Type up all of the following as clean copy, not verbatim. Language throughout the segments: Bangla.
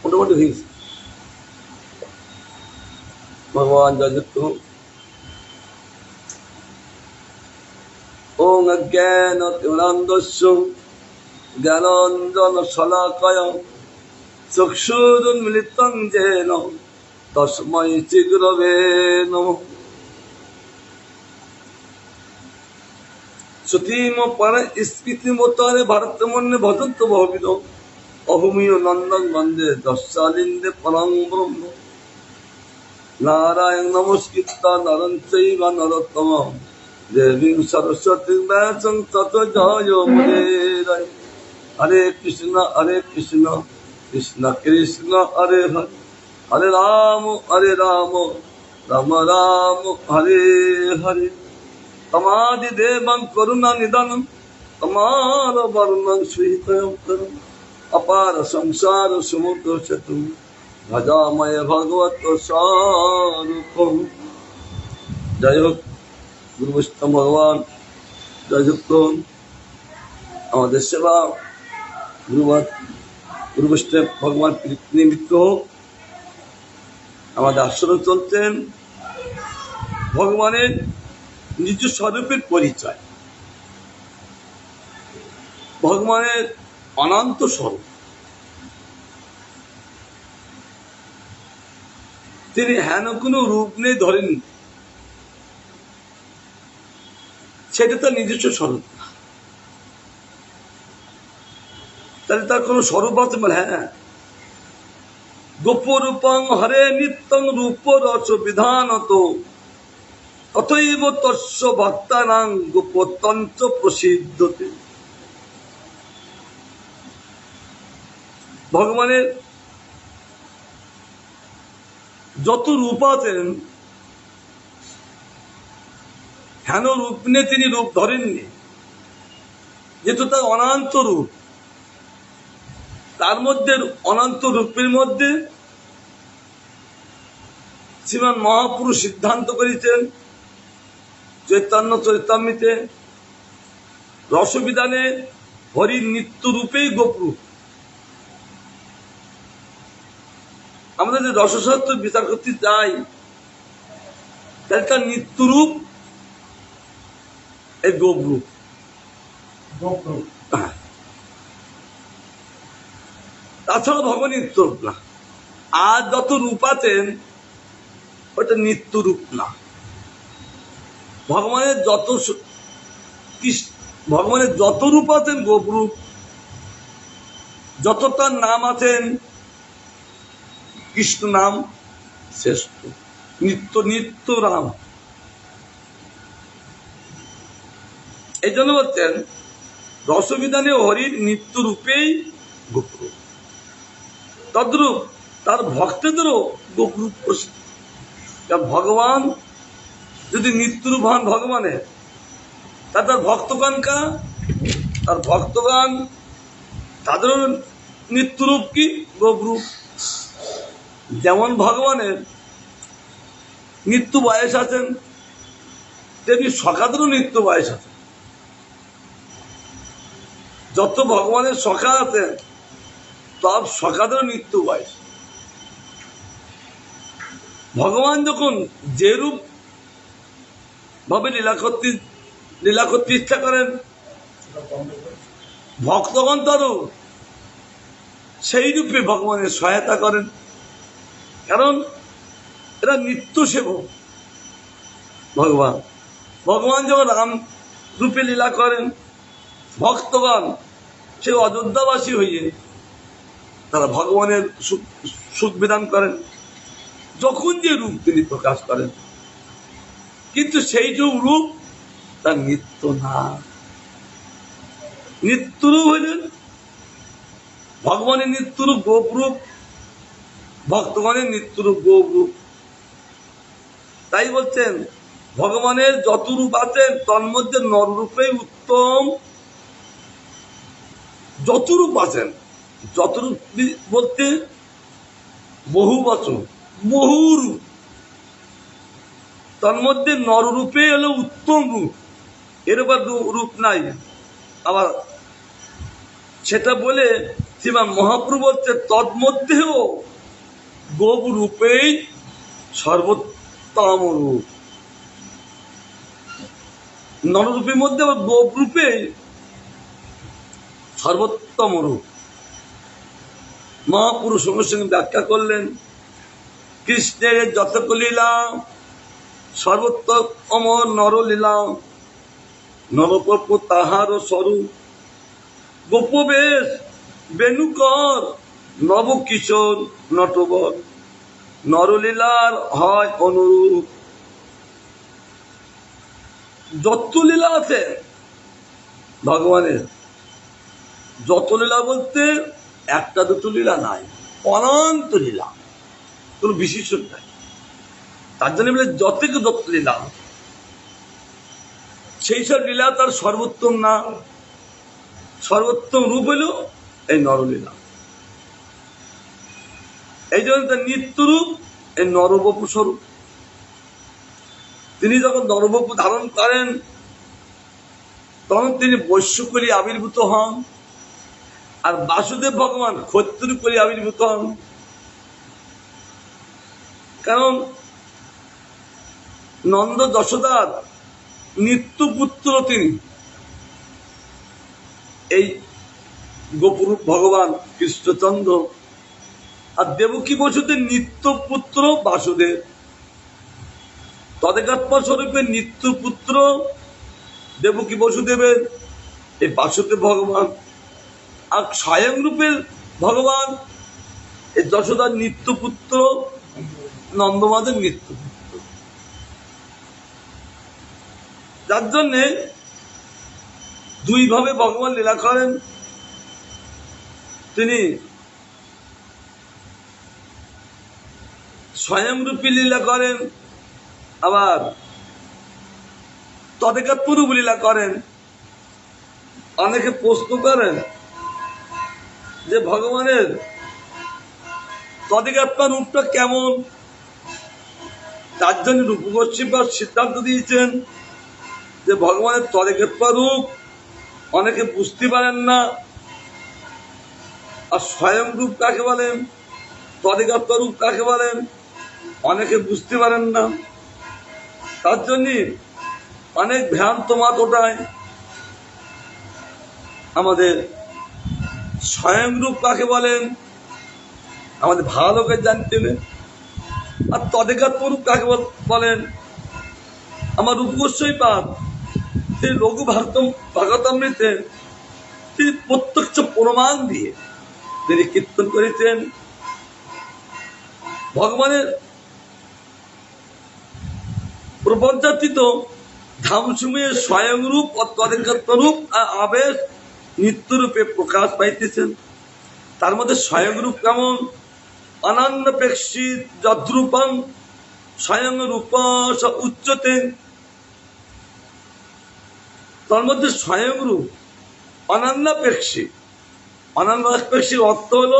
মোটামুটি হয়েছে। ভগবান জয়যুক্ত হোক। ওং অজ্ঞান তিমিরান্ধস্য জ্ঞানাঞ্জন শলাকায় চক্ষুরুন্মিলিতং যেন তস্मै শ্রী গুরবে নমঃ। শ্রুতিম পরে স্মৃতিমতারে ভারতমন্যে ভজন্ত ভবিদ অহমীয় নন্দন বন্দে দশালিন্দে পরং ব্রহ্ম। নারায়ণ নমস্কৃত্য নরং চৈব নরোত্তমঃ দেবীং সরস্বতীং ব্যাসং ততো জয়মুদীরয়ে। হরে কৃষ্ণ কৃষ্ণ কৃষ্ণ হরে হরে, হরে রাম রাম রাম হরে হরে। তমাদি দেবং করুণা নিদানম তমার বর্ণং শ্রীতয়ং করুণ অপার সংসার সমুদ্র সেতু ভজাময় ভগবত স্বরূপম। যাই হোক, গুরু বৈষ্ণব ভগবান জয়যুক্ত। আমাদের সেবা গুরু বৈষ্ণব ভগবান নিমিত্ত হোক। আমাদের আশ্রম চলছেন ভগবানের নিজ স্বরূপের পরিচয়, ভগবানের অনন্ত স্বরূপ। তিনি হেন কোনো রূপ নেই ধরেন, সেটা তার নিজস্ব স্বরূপ। তাহলে তার কোন স্বরূপ আছে? বলে হ্যাঁ, গোপরূপং হরে নিত্যং রূপ রস বিধানত তথৈব তস্য ভক্তানাং গোপতঞ্চ প্রসিদ্ধতে। ভগবানের যত রূপ আছেন, হেন রূপ নিয়ে তিনি রূপ ধরেননি, যেহেতু তার অনন্ত রূপ। তার মধ্যে অনন্ত রূপের মধ্যে শ্রীমান মহাপুরুষ সিদ্ধান্ত করেছেন চৈতন্য চরিতামৃতে রসবিধানে হরির নিত্য রূপেই গোপরূপ। আমরা যদি রসশাস্ত্র বিচার করতে যাই, তাহলে তার নিত্য রূপ এই গোপরূপ। তাছাড়া ভগবান নিত্য রূপ না। আর যত রূপ আছেন ওটা নিত্য রূপ না। ভগবানের যত রূপ আছেন গোপরূপ, যত তার নাম আছেন কৃষ্ণ নাম শ্রেষ্ঠ, নিত্য নিত্য রাম। এই জন্য বলছেন রসবিধানে হরির নিত্য রূপেই গোপরূপ। তদ্রূপ তার ভক্তদেরও গোপরূপ প্রসিদ্ধ। ভগবান যদি নিত্যরূপ হন ভগবানের, তার ভক্তগণ কারা? তার ভক্তগণ তাদেরও নিত্যরূপ কি? গোপরূপ। যেমন ভগবানের নিত্য বয়স আছেন, তেমনি সখাদেরও নিত্য বয়স আছে। যত ভগবানের সখা আছেন সব সখাদেরও নিত্য বয়স। ভগবান যখন যে রূপ ভাবে লীলা করতে ইচ্ছা করেন, ভক্তগণ তারও সেই রূপে ভগবানের সহায়তা করেন, কারণ এরা নিত্য সেবক। ভগবান যখন রাম রূপে লীলা করেন, ভক্তগণ সে অযোধ্যাবাসী হইয়ে তারা ভগবানের সুখ বিধান করেন, যখন যে রূপ তিনি প্রকাশ করেন। কিন্তু সেই যে রূপ তার নিত্য না। নিত্যরূপ হইলেন ভগবানের নিত্যরূপ গোপরূপ, ভক্তগণের নিত্যরূপ গোপরূপ। তাই বলছেন ভগবানের যত রূপ আছেন তন্মধ্যে নররূপেই উত্তম। যত রূপ আছেন, যত রূপ বলতে বহু বচন, বহু রূপ, তন্মধ্যে নররূপে হলো উত্তম রূপ। এর উপর রূপ নাই। আবার সেটা বলে শ্রীমান মহাপ্রভু হচ্ছে তন্মধ্যেও গোপ রূপেই সর্বোত্তম রূপ, নররূপের মধ্যে আবার গোপ রূপেই সর্বোত্তম রূপ। মহাপুরুষ সঙ্গে সঙ্গে ব্যাখ্যা করলেন, কৃষ্ণের যতক লীলা সর্বোত্তম নরলীলা, নরপপ তাহার স্বরূপ, গোপবেশ বেণুকর নবকিশোর নটবর, নরলীলার হয় অনুরূপ। যত লীলা আছে ভগবানের, যত লীলা বলতে একটা দুটো লীলা নাই, অনন্ত লীলা, কোন বিশেষণ নাই। তার জন্য বলে যত লীলা, সেই সব লীলা তার সর্বোত্তম না, সর্বোত্তম রূপ হল এই নরলীলা। এই জন্য তার নিত্য রূপ এই নরবপু স্বরূপ। তিনি যখন নরবপু ধারণ করেন তখন তিনি বৈশ্য করে আবির্ভূত হন, আর বাসুদেব ভগবান ক্ষত্রিয় করে আবির্ভূত হন। কারণ নন্দ যশোদার নিত্য পুত্র তিনি, এই গোপুরূপ ভগবান কৃষ্ণচন্দ্র, আর দেবকী বসুদেব নিত্য পুত্র বাসুদেব, তদেকাত্মা স্বরূপের নিত্য পুত্র দেবকী বসুদেবের এই বাসুদেব ভগবান, আর স্বয়ং রূপের ভগবান এই যশোদার নিত্য পুত্র নন্দমাদের নিত্য পুত্র। যার জন্যে দুইভাবে ভগবান লীলা করেন। তিনি স্বয়ংরূপী লীলা করেন, আবার তদেকাত্মরূপ লীলা করেন। অনেকে প্রশ্ন করেন যে ভগবানের তদেকাত্মা রূপটা কেমন? তার জন্য রূপ গোস্বামী সিদ্ধান্ত দিয়েছেন যে ভগবানের তদেকাত্মা রূপ অনেকে বুঝতে পারেন না, আর স্বয়ং রূপ কাকে বলেন, তদেকাত্মা রূপ কাকে বলেন অনেকে বুঝতে পারেন না। তার জন্য অনেক ভ্রান্ত মত ওঠায়। আমাদের স্বয়ং রূপ কাকে বলেন আমাদের ভালো করে জানতে হবে, আর তদেকাত্ম রূপ কাকে বলেন আমার রূপ গোস্বামী পাদ সেই লঘু ভাগবতামৃতে তিনি প্রত্যক্ষ প্রমাণ দিয়ে তিনি কীর্তন করেছেন। ভগবানের প্রপঞ্চাতীত ধামসমূহের স্বয়ং রূপ ও তদেকাত্ম রূপ আর আবেশ নিত্য রূপে প্রকাশ পাইতেছেন। তার মধ্যে স্বয়ং রূপ কেমন? অনন্যপেক্ষিত যদ্রূপং স্বয়ং রূপ উচ্চতে। তার মধ্যে স্বয়ং রূপ অনন্যপেক্ষী। অনন্যপেক্ষীর অর্থ হল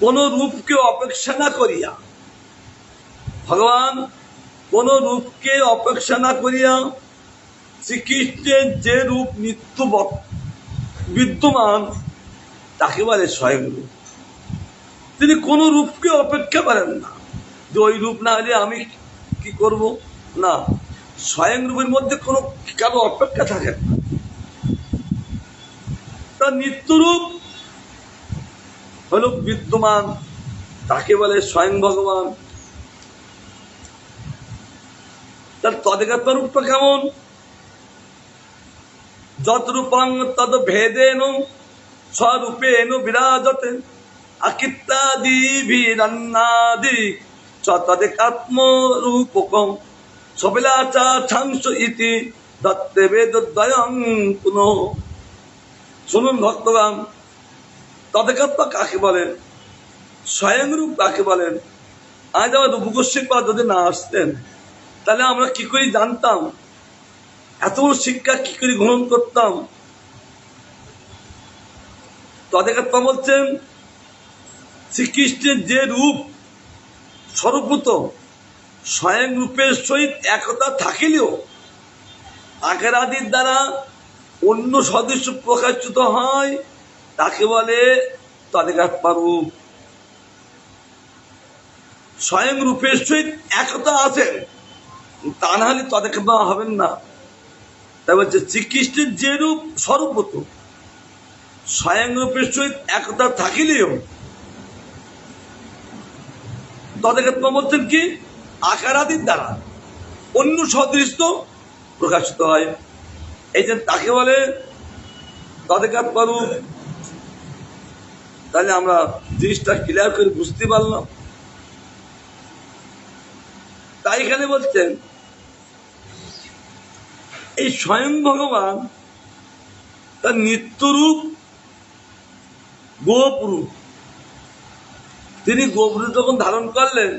কোন রূপকে অপেক্ষা না করিয়া, ভগবান কোন রূপকে অপেক্ষা না করিয়া শ্রীকৃষ্ণের যে রূপ নিত্য বিদ্যমান তাকে বলে স্বয়ং রূপ। তিনি কোন রূপকে অপেক্ষা করেন না যে ওই রূপ না হলে আমি কি করব, না, স্বয়ং রূপের মধ্যে কোনো কারো অপেক্ষা থাকে না। তার নিত্য রূপ হল বিদ্যমান, তাকে বলে স্বয়ং ভগবান। তার তদেকাত্ম রূপটা কেমন? যদ্রূপং তদ ভেদেন স্বরূপেণ বিরাজতে আকৃত্যাদি ভিরন্নাদি তদেকাত্ম রূপকম সবিলাচা ছাংস ইতি দত্তে বেদদ্বয়ং পুনঃ। শুনুন ভক্তগণ, তদেকাত্মা কাকে বলেন, স্বয়ং রূপ কাকে বলেন? আজ আমার রূপ গোস্বামী পাদ যদি না আসতেন তাহলে আমরা কি করে জানতাম, এত বড় শিক্ষা কি করে গ্রহণ করতাম? তদেকাত্মা বলছেন শ্রীকৃষ্ণের যে রূপ স্বরূপত স্বয়ং রূপের সহিত একতা থাকিলেও আকার আদির দ্বারা অন্য সদস্য প্রকাশিত হয়, তাকে বলে তদেকাত্মা রূপ। স্বয়ং রূপের সহিত একতা আছেন, তা না হলে তদেকাত্মা হবেন না। তাই বলছে শ্রীকৃষ্ণের যে রূপ স্বরূপত, স্বয়ং রূপের সহিত একতা থাকিলেও তদেকাত্মা বলছেন কি আকারাদির দ্বারা অন্য সদৃশ্য প্রকাশিত হয়। এই যে তাকে বলে তদেকাত্মা রূপ। তাহলে আমরা জিনিসটা ক্লিয়ার করে বুঝতে পারলাম। তাই এখানে বলছেন এই স্বয়ং ভগবান তার নিত্যরূপ গোপরূপ, তিনি গোপরূপ যখন ধারণ করলেন,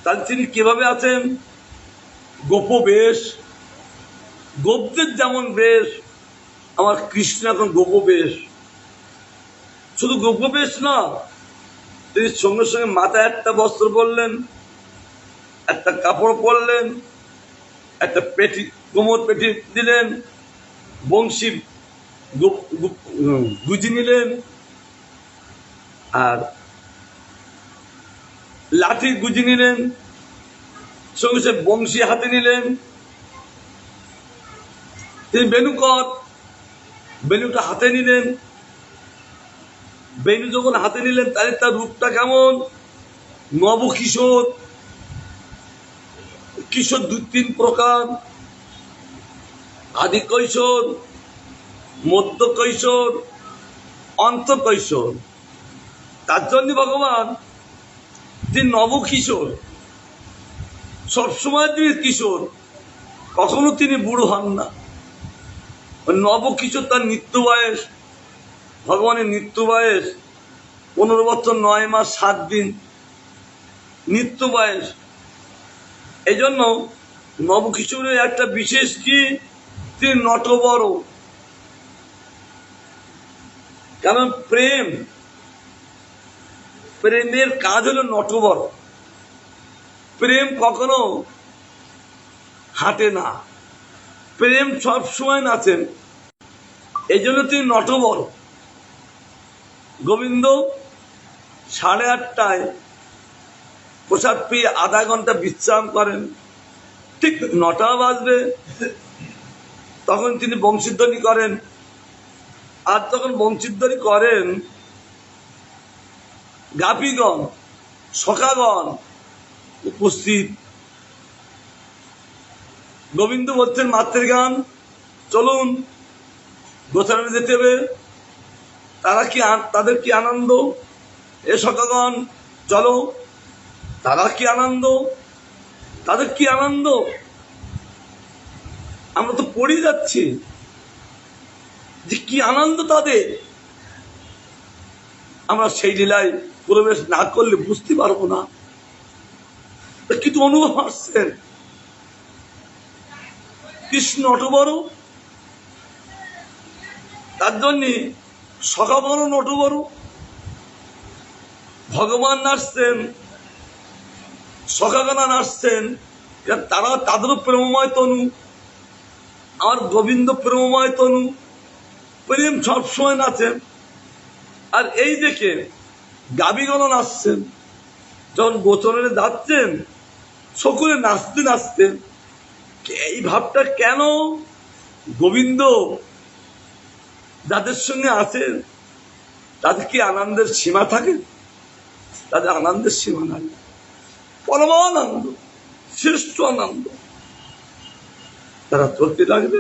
তাহলে তিনি কিভাবে আছেন? গোপ বেশ। গোপদের যেমন বেশ, আমার কৃষ্ণ এখন গোপ বেশ। শুধু গোপ বেশ না, তিনি সঙ্গে সঙ্গে মাথায় একটা বস্ত্র পরলেন, একটা কাপড় পরলেন, একটা পেটি কোমর পেটি দিলেন, বংশী গুজি নিলেন, আর লাঠি গুজি নিলেন, সঙ্গে সঙ্গে বংশী হাতে নিলেন। তিনি বেণুকর, বেণুটা হাতে নিলেন। বেণু যখন হাতে নিলেন, তাহলে তার রূপটা কেমন? নব কিশোর। কিশোর দু তিন প্রকার, আদি কৈশোর, মধ্য কৈশোর, অন্ত কৈশোর। তার জন্য ভগবান তিনি নব কিশোর, সবসময় তিনি কিশোর, কখনো তিনি বুড়ো হন না। নব কিশোর তার নিত্য বয়স। ভগবানের নিত্য বয়স 15 বছর 9 মাস 7 দিন নিত্য বয়স। এই জন্য নবকিশোরের একটা বিশেষ কি, তিনি নটবর। কারণ প্রেমের কাজ হলো নটবর। প্রেম কখনো হাঁটে না, প্রেম সব সময় নাচেন। এই জন্য তিনি নটবর। গোবিন্দ 8:30টায় প্রসাদ পেয়ে আধা ঘন্টা বিশ্রাম করেন, ঠিক 9টা বাজবে তখন তিনি বংশীধ্বনি করেন। আর তখন বংশীধ্বনি করেন, গাপীগণ সখাগণ উপস্থিত। গোবিন্দ বলছেন মাতৃগান চলুন, গোচারণে যেতে হবে। তাদের কি আনন্দ, এ সখাগণ চলো। তারা কি আনন্দ, তাদের কি আনন্দ। আমরা তো পড়ে যাচ্ছি যে কি আনন্দ তাদের। আমরা সেই লীলায় প্রবেশ না করলে বুঝতে পারবো না। কিন্তু অনুভব আসছেন কৃষ্ণ নটবর, তার জন্য সখাবর নটবর। ভগবান নাচছেন, সখাগণা নাচছেন, তারা তাদেরও প্রেমময় তনু। আর গোবিন্দ প্রেমময় তনু, প্রেম সবসময় নাচেন। আর এই দেখে গাবিগণ নাচছেন, যখন গোচরণে যাচ্ছেন সকলে নাচতে নাচতেন। এই ভাবটা কেন? গোবিন্দ যাদের সঙ্গে আছেন তাদের কি আনন্দের সীমা থাকে? তাদের আনন্দের সীমা নাই, পরমানন্দ, শ্রেষ্ঠ আনন্দ। তারা চলতে লাগবে।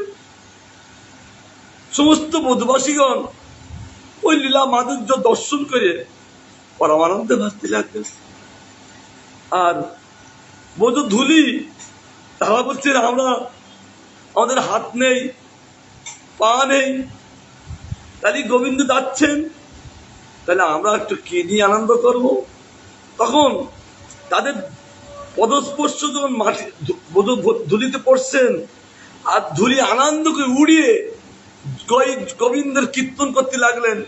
সমস্ত বোধবাসীগণ ওই লীলা মাধুর্য দর্শন করে পরমানন্দে ভাসতে লাগবে। আর বোধ ধুলি তারা বলছে আমরা, আমাদের হাত নেই, পা নেই, তাহলে গোবিন্দ যাচ্ছেন, তাহলে আমরা একটু কি নিয়ে আনন্দ করব? তখন তাদের পদস্পর্শ যখন মাটি ধুলিতে পড়ছেন, আর ধুলি আনন্দকে উড়িয়ে গোবিন্দের কীর্তন করতে লাগলেন।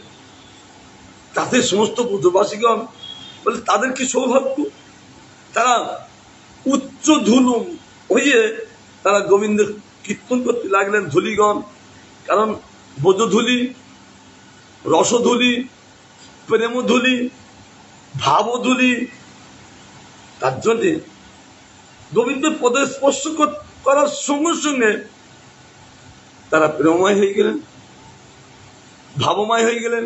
তাদের সমস্ত ব্রজবাসীগণ বলে তাদের কি সৌভাগ্য, তারা উচ্চ ধুলুম হইয়ে তারা গোবিন্দের কীর্তন করতে লাগলেন ধুলিগণ। কারণ ব্রজধুলি রসধূলি, প্রেমধূলি, ভাবধূলি। তার জন্যে গোবিন্দের পদে স্পর্শ করার সঙ্গে সঙ্গে তারা প্রেমময় হয়ে গেলেন, ভাবময় হয়ে গেলেন,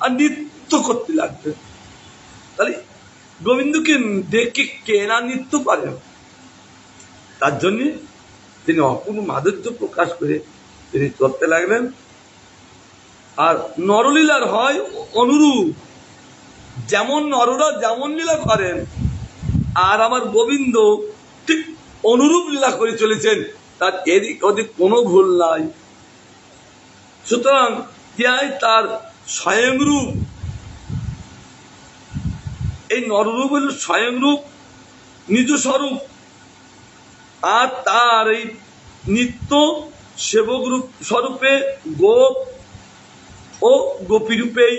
আর নৃত্য করতে লাগলেন। তাহলে গোবিন্দকে দেখে কে না নৃত্য পারেন? তার জন্য তিনি অপূর্ব মাধুর্য প্রকাশ করে তিনি করতে লাগলেন। আর নরলীলার হয় অনুরূপ, যেমন নররা যেমন লীলা করেন, আর আমার গোবিন্দ ঠিক অনুরূপ লীলা করে চলেছেন, তার এদিক ওদিক কোনো ভুল নাই। সুতরাং তার স্বয়ংরূপ, এই নররূপ হল স্বয়ংরূপ, নিজ স্বরূপ। আর তার এই নিত্য সেবক রূপ স্বরূপে গোপ ও গোপী রূপেই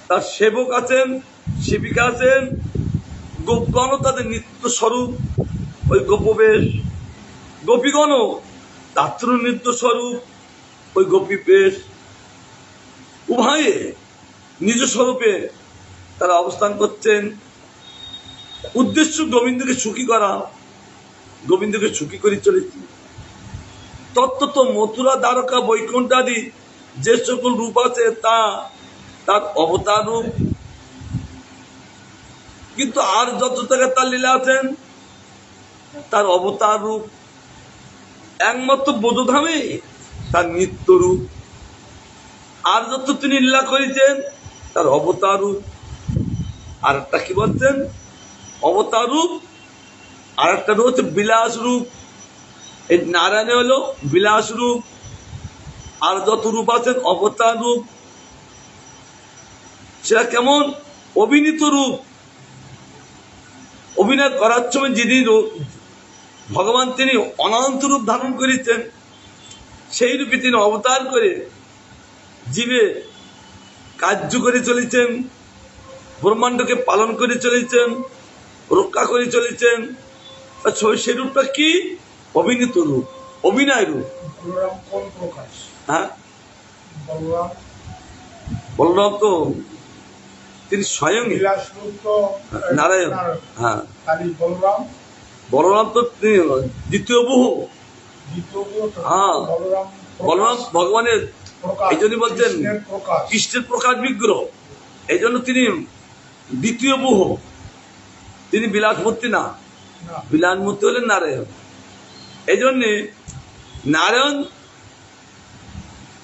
তার সেবক আছেন, সেবিকা আছেন। গোপগণ তাদের নিত্য স্বরূপ ওই গোপবেশ, গোপীগণ তাত্র নিত্য স্বরূপ ওই গোপী বেশ। উভয়ে নিজ স্বরূপে তারা অবস্থান করছেন। উদ্দেশ্য গোবিন্দকে সুখী করা, গোবিন্দকে সুখী করে চলেছে। তত্ত্বত মথুরা, দ্বারকা, বৈকুণ্ঠ আদি যে সকল রূপ আছে তা তার অবতার রূপ। কিন্তু আর যত জায়গায় তার লীলা আছেন তার অবতার রূপ। একমাত্র বোধধামে তার নিত্য রূপ। আর যত তিনি লীলা করেছেন তার অবতার রূপ। আর একটা কি বলছেন? অবতার রূপ। আর একটা রয়েছে বিলাস রূপ। এই নারায়ণে হলো বিলাস রূপ, আর যত রূপ আছেন অবতার রূপ। সেটা কেমন? অভিনীত রূপ। অভিনয় করার সময় যিনি ভগবান তিনি অনন্ত রূপ ধারণ করেছেন, সেই রূপে তিনি অবতার করে জীবে কার্য করে চলেছেন, ব্রহ্মাণ্ডকে পালন করে চলেছেন, রক্ষা করে চলেছেন। সেই রূপটা কি? অভিনীত রূপ, অভিনয় রূপ। হ্যাঁ, বলরাম তো তিনি স্বয়ং নারায়ণ। হ্যাঁ, বলরাম তো দ্বিতীয় বহু। হ্যাঁ, বলরাম ভগবানের, এই জন্য বলছেন কৃষ্ণের প্রকাশ বিগ্রহ। এই জন্য তিনি দ্বিতীয় বহু। তিনি বিলাসমূর্তি না, বিলাসমূর্তি হলেন নারায়ণ। এই জন্যে নারায়ণ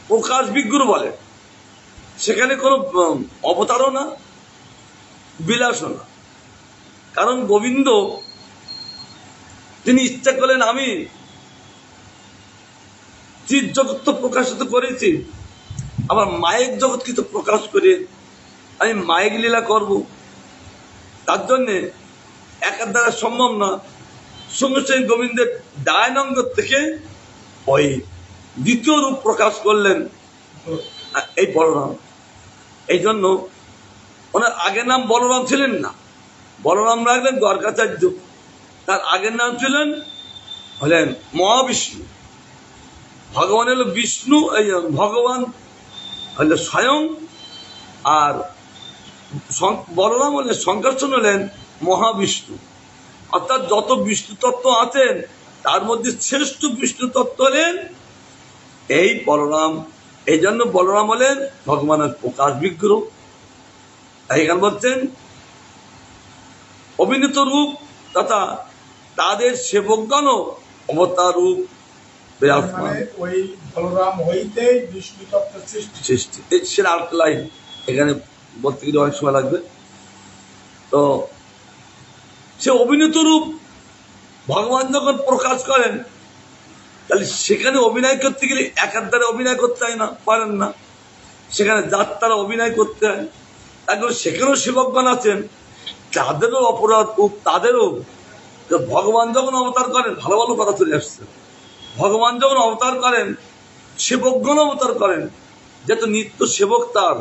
প্রকাশ বিগ্রহ বলে। সেখানে কোনো অবতারও না, বিলাসও না। কারণ গোবিন্দ তিনি ইচ্ছা করলেন আমি চিৎ জগৎ প্রকাশিত করেছি, আবার মায়ের জগৎকে তো প্রকাশ করে আমি মায়ের লীলা করব। তার জন্যে একার দ্বারা সম্ভব না। সঙ্গে সঙ্গে গোবিন্দের ডায়নঙ্গ থেকে ওই দ্বিতীয় রূপ প্রকাশ করলেন এই বলরাম। এই জন্য ওনার আগের নাম বলরাম ছিলেন না, বলরাম রাখলেন গর্গাচার্য। তার আগের নাম ছিলেন হলেন মহাবিষ্ণু। ভগবান হলো বিষ্ণু, এই ভগবান হলে স্বয়ং, আর বলরাম হলেন সংকর্ষণ হলেন মহাবিষ্ণু। অর্থাৎ যত বিষ্ণু তত্ত্ব আছেন তার মধ্যে শ্রেষ্ঠ বিষ্ণু তত্ত্ব হলেন এই বলরাম। এই জন্য বলরাম হলেন ভগবানের প্রকাশ বিগ্রহ। এখানে বলছেন অভিনীত রূপ তথা তাদের সেবকগণ অবতার রূপ বিরাজমান। ওই বলরাম হইতেই বিষ্ণু তত্ত্বের সৃষ্টি। সেটা আরেকটা লাইন, এখানে বলতে গেলে অনেক সময় লাগবে। তো সে অভিনীত রূপ ভগবান যখন প্রকাশ করেন, তাহলে সেখানে অভিনয় করতে গেলে একার দ্বারা অভিনয় করতে হয় না, পারেন না। সেখানে যার তারা অভিনয় করতে হয়। একবার সেখানেও সেবকগণ আছেন, তাদেরও অপরাধ, তাদেরও ভগবান যখন অবতার করেন, ভালো ভালো কথা চলে আসছে। ভগবান যখন অবতার করেন, সেবকগণ অবতার করেন, যেহেতু নিত্য সেবক তার,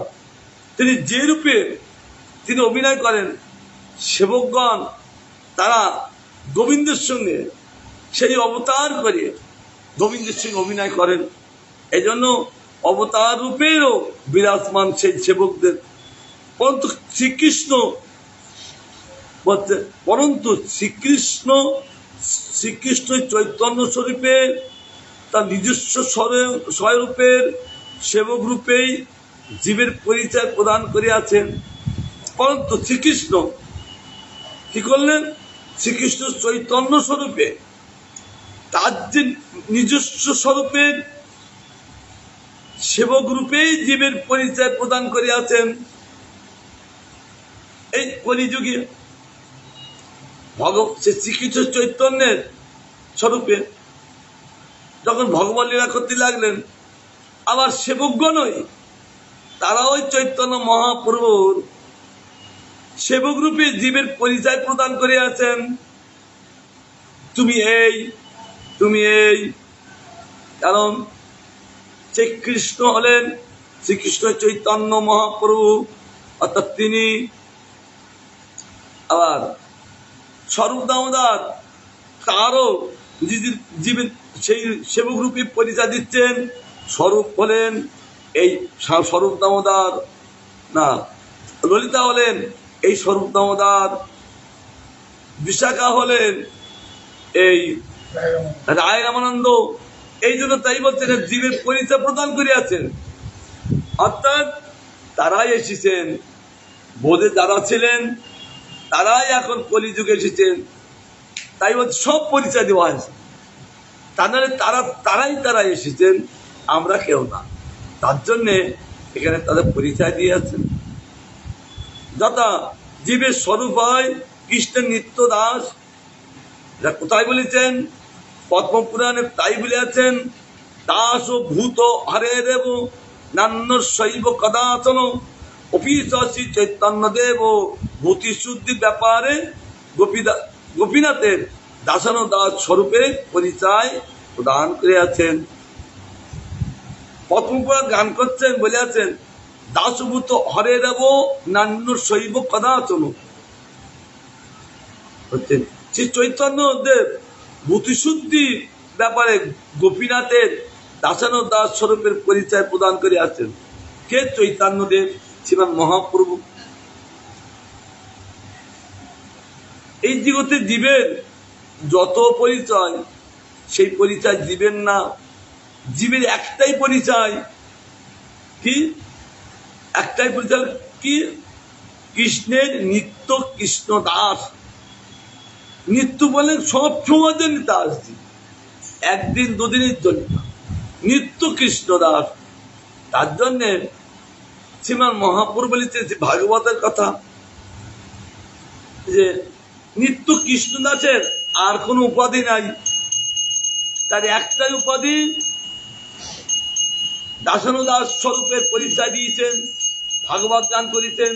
তিনি যে রূপে তিনি অভিনয় করেন, সেবকগণ তারা গোবিন্দের সঙ্গে সেই অবতার করে গোবিন্দের সঙ্গে অভিনয় করেন। এই জন্য অবতার রূপেরও বিরাজমান সেই সেবকদের। পরন্তু শ্রীকৃষ্ণ বলছে, পরন্তু শ্রীকৃষ্ণ চৈতন্য স্বরূপে তার নিজস্ব স্বরূপের সেবক রূপেই জীবের পরিচয় প্রদান করিয়াছেন। পরন্তু শ্রীকৃষ্ণ কি করলেন? শ্রীকৃষ্ণ চৈতন্য স্বরূপে তার যে নিজস্ব স্বরূপের সেবক রূপেই জীবের পরিচয় প্রদান করিয়াছেন। এই কলিযুগে সে শ্রীকৃষ্ণ চৈতন্যের স্বরূপে যখন ভগবান লীলা করতে লাগলেন, আবার সেবকগণই তারা ওই চৈতন্য মহাপ্রভুর সেবক রূপে জীবের পরিচয় প্রদান করিয়াছেন। তুমি এই, তুমি এই। কারণ শ্রীকৃষ্ণ হলেন শ্রীকৃষ্ণ চৈতন্য মহাপ্রভু, অর্থাৎ তিনি। আবার স্বরূপ দামোদর তারও জীবের সেই সেবক রূপে পরিচয় দিচ্ছেন। স্বরূপ হলেন এই স্বরূপ দামোদর, না ললিতা হলেন এই স্বরূপ দামোদর, বিশাখা হলেন এই রায় রামানন্দ। এই জন্য তাই বলছেন জীবের পরিচয় প্রদান করিয়াছেন। অর্থাৎ তারাই এসেছেন, বোধে যারা ছিলেন তারাই এখন কলিযুগে এসেছেন। তাই বলছে সব পরিচয় দেওয়া হয়েছে। তাহলে তারাই এসেছেন, আমরা কেউ না। তার জন্যে এখানে তাদের পরিচয় দিয়েছেন। যথা জীবের স্বরূপ হয় কৃষ্ণের নিত্য দাস, যা কোথায় বলেছেন? পদ্মপুরাণে তাই বলিয়াছেন, দাস ও ভূত হরে দেব নান্য শৈব কদাচন অপিশী চৈতন্য দেব ভূতি শুদ্ধি ব্যাপারে গোপীনাথের দাসানো দাস স্বরূপে পরিচয় প্রদান করিয়াছেন। পদ্মপুরাণ গান করছেন, বলিয়াছেন দাসভূত হরে দেব নান্য শৈব কদাচন। হচ্ছেন শ্রী চৈতন্য দেব ভূতিশুদ্ধি ব্যাপারে গোপীনাথের দাসানো দাস স্বরূপের পরিচয় প্রদান করিয়াছেন। কে? চৈতন্য দেব, শ্রীমান মহাপ্রভু। এই জগতে জীবের যত পরিচয়, সেই পরিচয় জীবের না। জীবের একটাই পরিচয়, কি? একটাই পরিচয় কি? কৃষ্ণের নিত্য কৃষ্ণ দাস। নিত্য বলে সব সময় জন্য দাস, একদিন দুদিনের জন্য নিত্য কৃষ্ণ দাস। তার জন্যে শ্রীমান মহাপ্রভু বলেছেন ভাগবতের কথা, যে নিত্য কৃষ্ণ দাসের আর কোন উপাধি নাই, তার একটাই উপাধি দাসানুদাস স্বরূপের পরিচয় দিয়েছেন। ভাগবত গান করেছেন,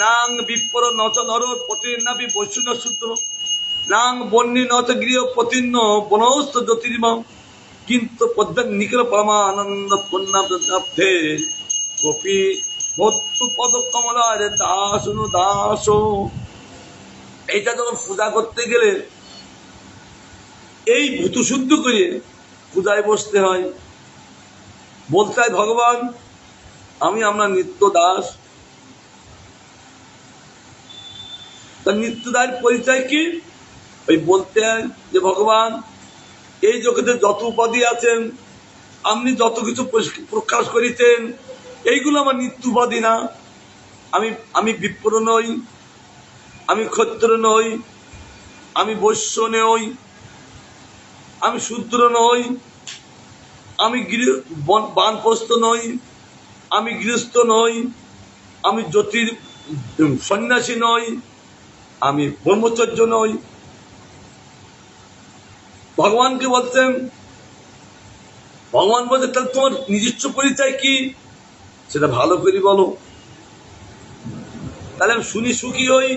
নাং বিপ্র নচ নর প্রতিনাপি বৈষ্ণব সূত্র নাং বন্যী নচ গৃহ প্রতীর্ণ বনস্থ জ্যোতির্ম কিন্তু পদ্ম নিখিল পরমানন্দ পুণ্যাব্ধে গোপী ভক্তু পদ কমলার দাসনু দাস। এইটা যখন পূজা করতে গেলে এই ভূত শুদ্ধ করে পূজায় বসতে হয়, বলতে হয় ভগবান আমি আমরা নিত্য দাস। তার নিত্যদায়ের পরিচয় কি? ওই বলতে হয় যে ভগবান এই জগতে যত উপাধি আছেন, আপনি যত কিছু প্রকাশ করেছেন, এইগুলো আমার নিত্য উপাধি না। আমি বিপ্র নই, আমি ক্ষত্র নই, আমি বৈশ্য নই, আমি শূদ্র নই, আমি বানপ্রস্থ নই, আমি গৃহস্থ নই, আমি জ্যোতির সন্ন্যাসী নই, আমি ব্রহ্মচর্য নই। ভগবানকে বলছেন, ভগবান বলছে তাহলে তোমার নিজস্ব পরিচয় কি সেটা ভালো করে বলো, তাহলে আমি শুনি সুখী হই,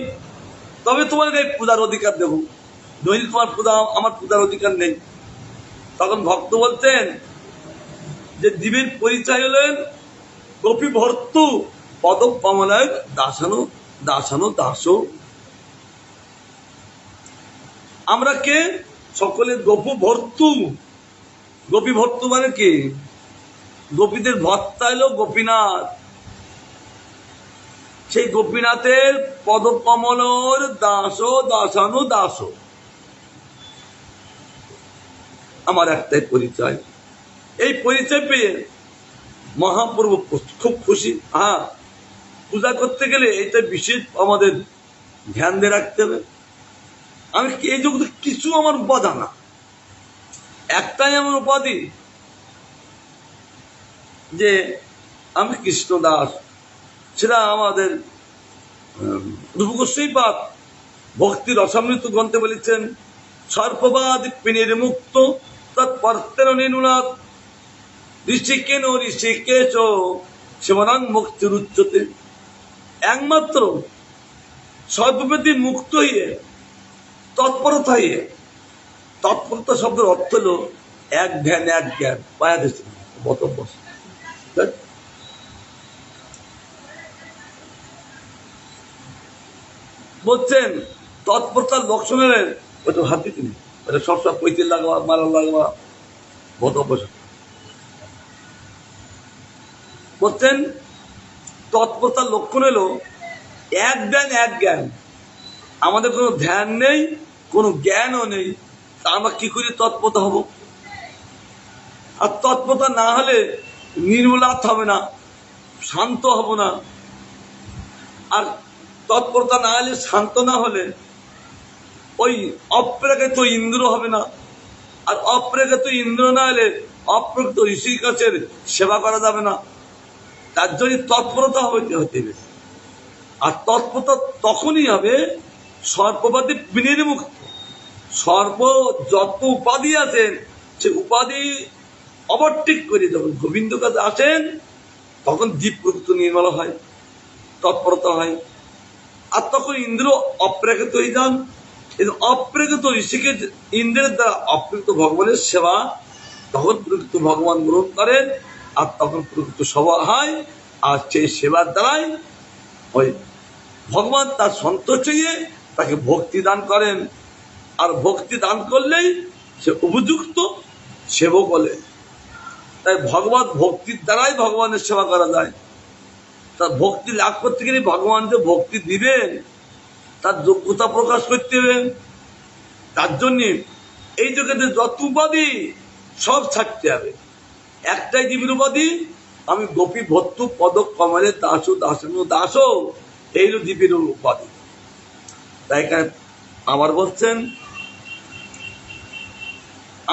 তবে তোমার এই পূজার অধিকার দেব, নইলে তোমার আমার পূজার অধিকার নেই। তখন ভক্ত বলতেন যে জীবের পরিচয় হলেন গোপী ভর্তু পদ কমলায় দাসানো দাসানো দাস। আমরা কে? সকলে গোপী ভর্তু। গোপী ভর্তু মানে কি? গোপীদের ভর্তা এলো গোপীনাথ। সেই গোপীনাথের পদকমলর দাস দাসানু দাস আমার একটাই পরিচয়। এই পরিচয় পেয়ে মহাপ্রভু খুব খুশি। হ্যাঁ, পূজা করতে গেলে এটা বিশেষ আমাদের ধ্যান দিয়ে রাখতে হবে। আমি এই জগতে কিছু আমার উপাদান না, একটাই আমার উপাধি যে আমি কৃষ্ণ দাস। সেটা আমাদের রূপ গোস্বামীপাদ ভক্তি রসামৃত গ্রন্থে বলেছেন, সর্পবাদ পিনের মুক্ত তৎপর্তের নির্মূলাৎ ঋষিকেন ঋষিকেশ সেবনাং মুক্তির উচ্চতে। একমাত্র সর্বব্যাধি মুক্ত হইয়ে তৎপরতা হইয়ে, তৎপরতা শব্দের অর্থ হল এক ধ্যান এক জ্ঞান পায়া দিচ্ছে বতম বস। বলছেন তৎপরতার লক্ষণ হলেন ওটা হাত দিতে নেই, ওটা সবসময় পৈতে লাগবা মারা লাগবা বতম বস। বলছেন তৎপরতার লক্ষণ হলো এক ধ্যান এক জ্ঞান। আমাদের কোনো ধ্যান নেই, কোনো জ্ঞানও নেই, তা আমরা কি করে তৎপরতা হব? আর তৎপরতা না হলে নির্মলাত হবে না, শান্ত হব না। আর তৎপরতা না হলে, শান্ত না হলে ওই অপ্রেরিত ইন্দ্র হবে না। আর অপ্রেরিত ইন্দ্র না হলে অপ্রেরিত ঋষির কাছে সেবা করা যাবে না। তার জন্য তৎপরতা হতে হবে। আর তৎপরতা তখনই হবে সর্পবাদী বিনির্মুক্ত। সর্প যত উপাধি আছেন সে উপাধি অবর্টিক করে যখন গোবিন্দ কাছে আসেন তখন জীব প্রকৃত নির্মল হয়, তৎপরতা হয়। আর তখন ইন্দ্র অপ্রেরিত হয়ে যান। অপ্রেরিত ঋষিকে ইন্দ্রের দ্বারা অপ্রেরিত ভগবানের সেবা তখন প্রকৃত ভগবান গ্রহণ করেন। আর তখন প্রকৃত সভা হয়। আর সেই সেবার দ্বারাই ওই ভগবান তার সন্তোষ চেয়ে তাকে ভক্তি দান করেন। আর ভক্তি দান করলেই সে উপযুক্ত সেবক বলে। তাই ভগবান ভক্তির দ্বারাই ভগবানের সেবা করা যায়। তার ভক্তি লাভ করতে গেলে ভগবান যে ভক্তি দিবেন তার যোগ্যতা প্রকাশ করতে হবে। তার জন্য এই জগতে যত উপাধি সব ছাড়তে হবে। একটাই জীবের উপাধি, আমি গোপী ভক্ত পদক কমলে দাস দাসানু দাস, এই জীবের উপাধি। তাই আবার বলছেন,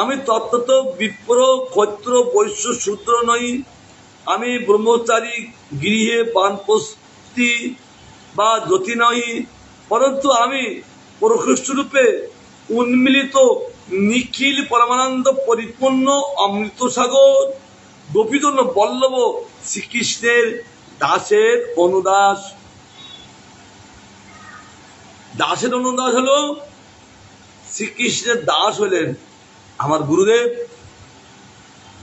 আমি তত্ত্বত বিপ্র ক্ষত্র বৈশ্য শূদ্র নই, আমি ব্রহ্মচারী গৃহে বানপস্তি বা জ্যোতি নই, পরন্তু আমি প্রকৃষ্ট রূপে উন্মিলিত নিখিল পরমানন্দ পরিপূর্ণ অমৃত সাগর গোপীজন্য বল্লভ শ্রীকৃষ্ণের দাসের অনুদাস। দাসের অনুদাস হলো শ্রীকৃষ্ণের দাস হলেন আমার গুরুদেব,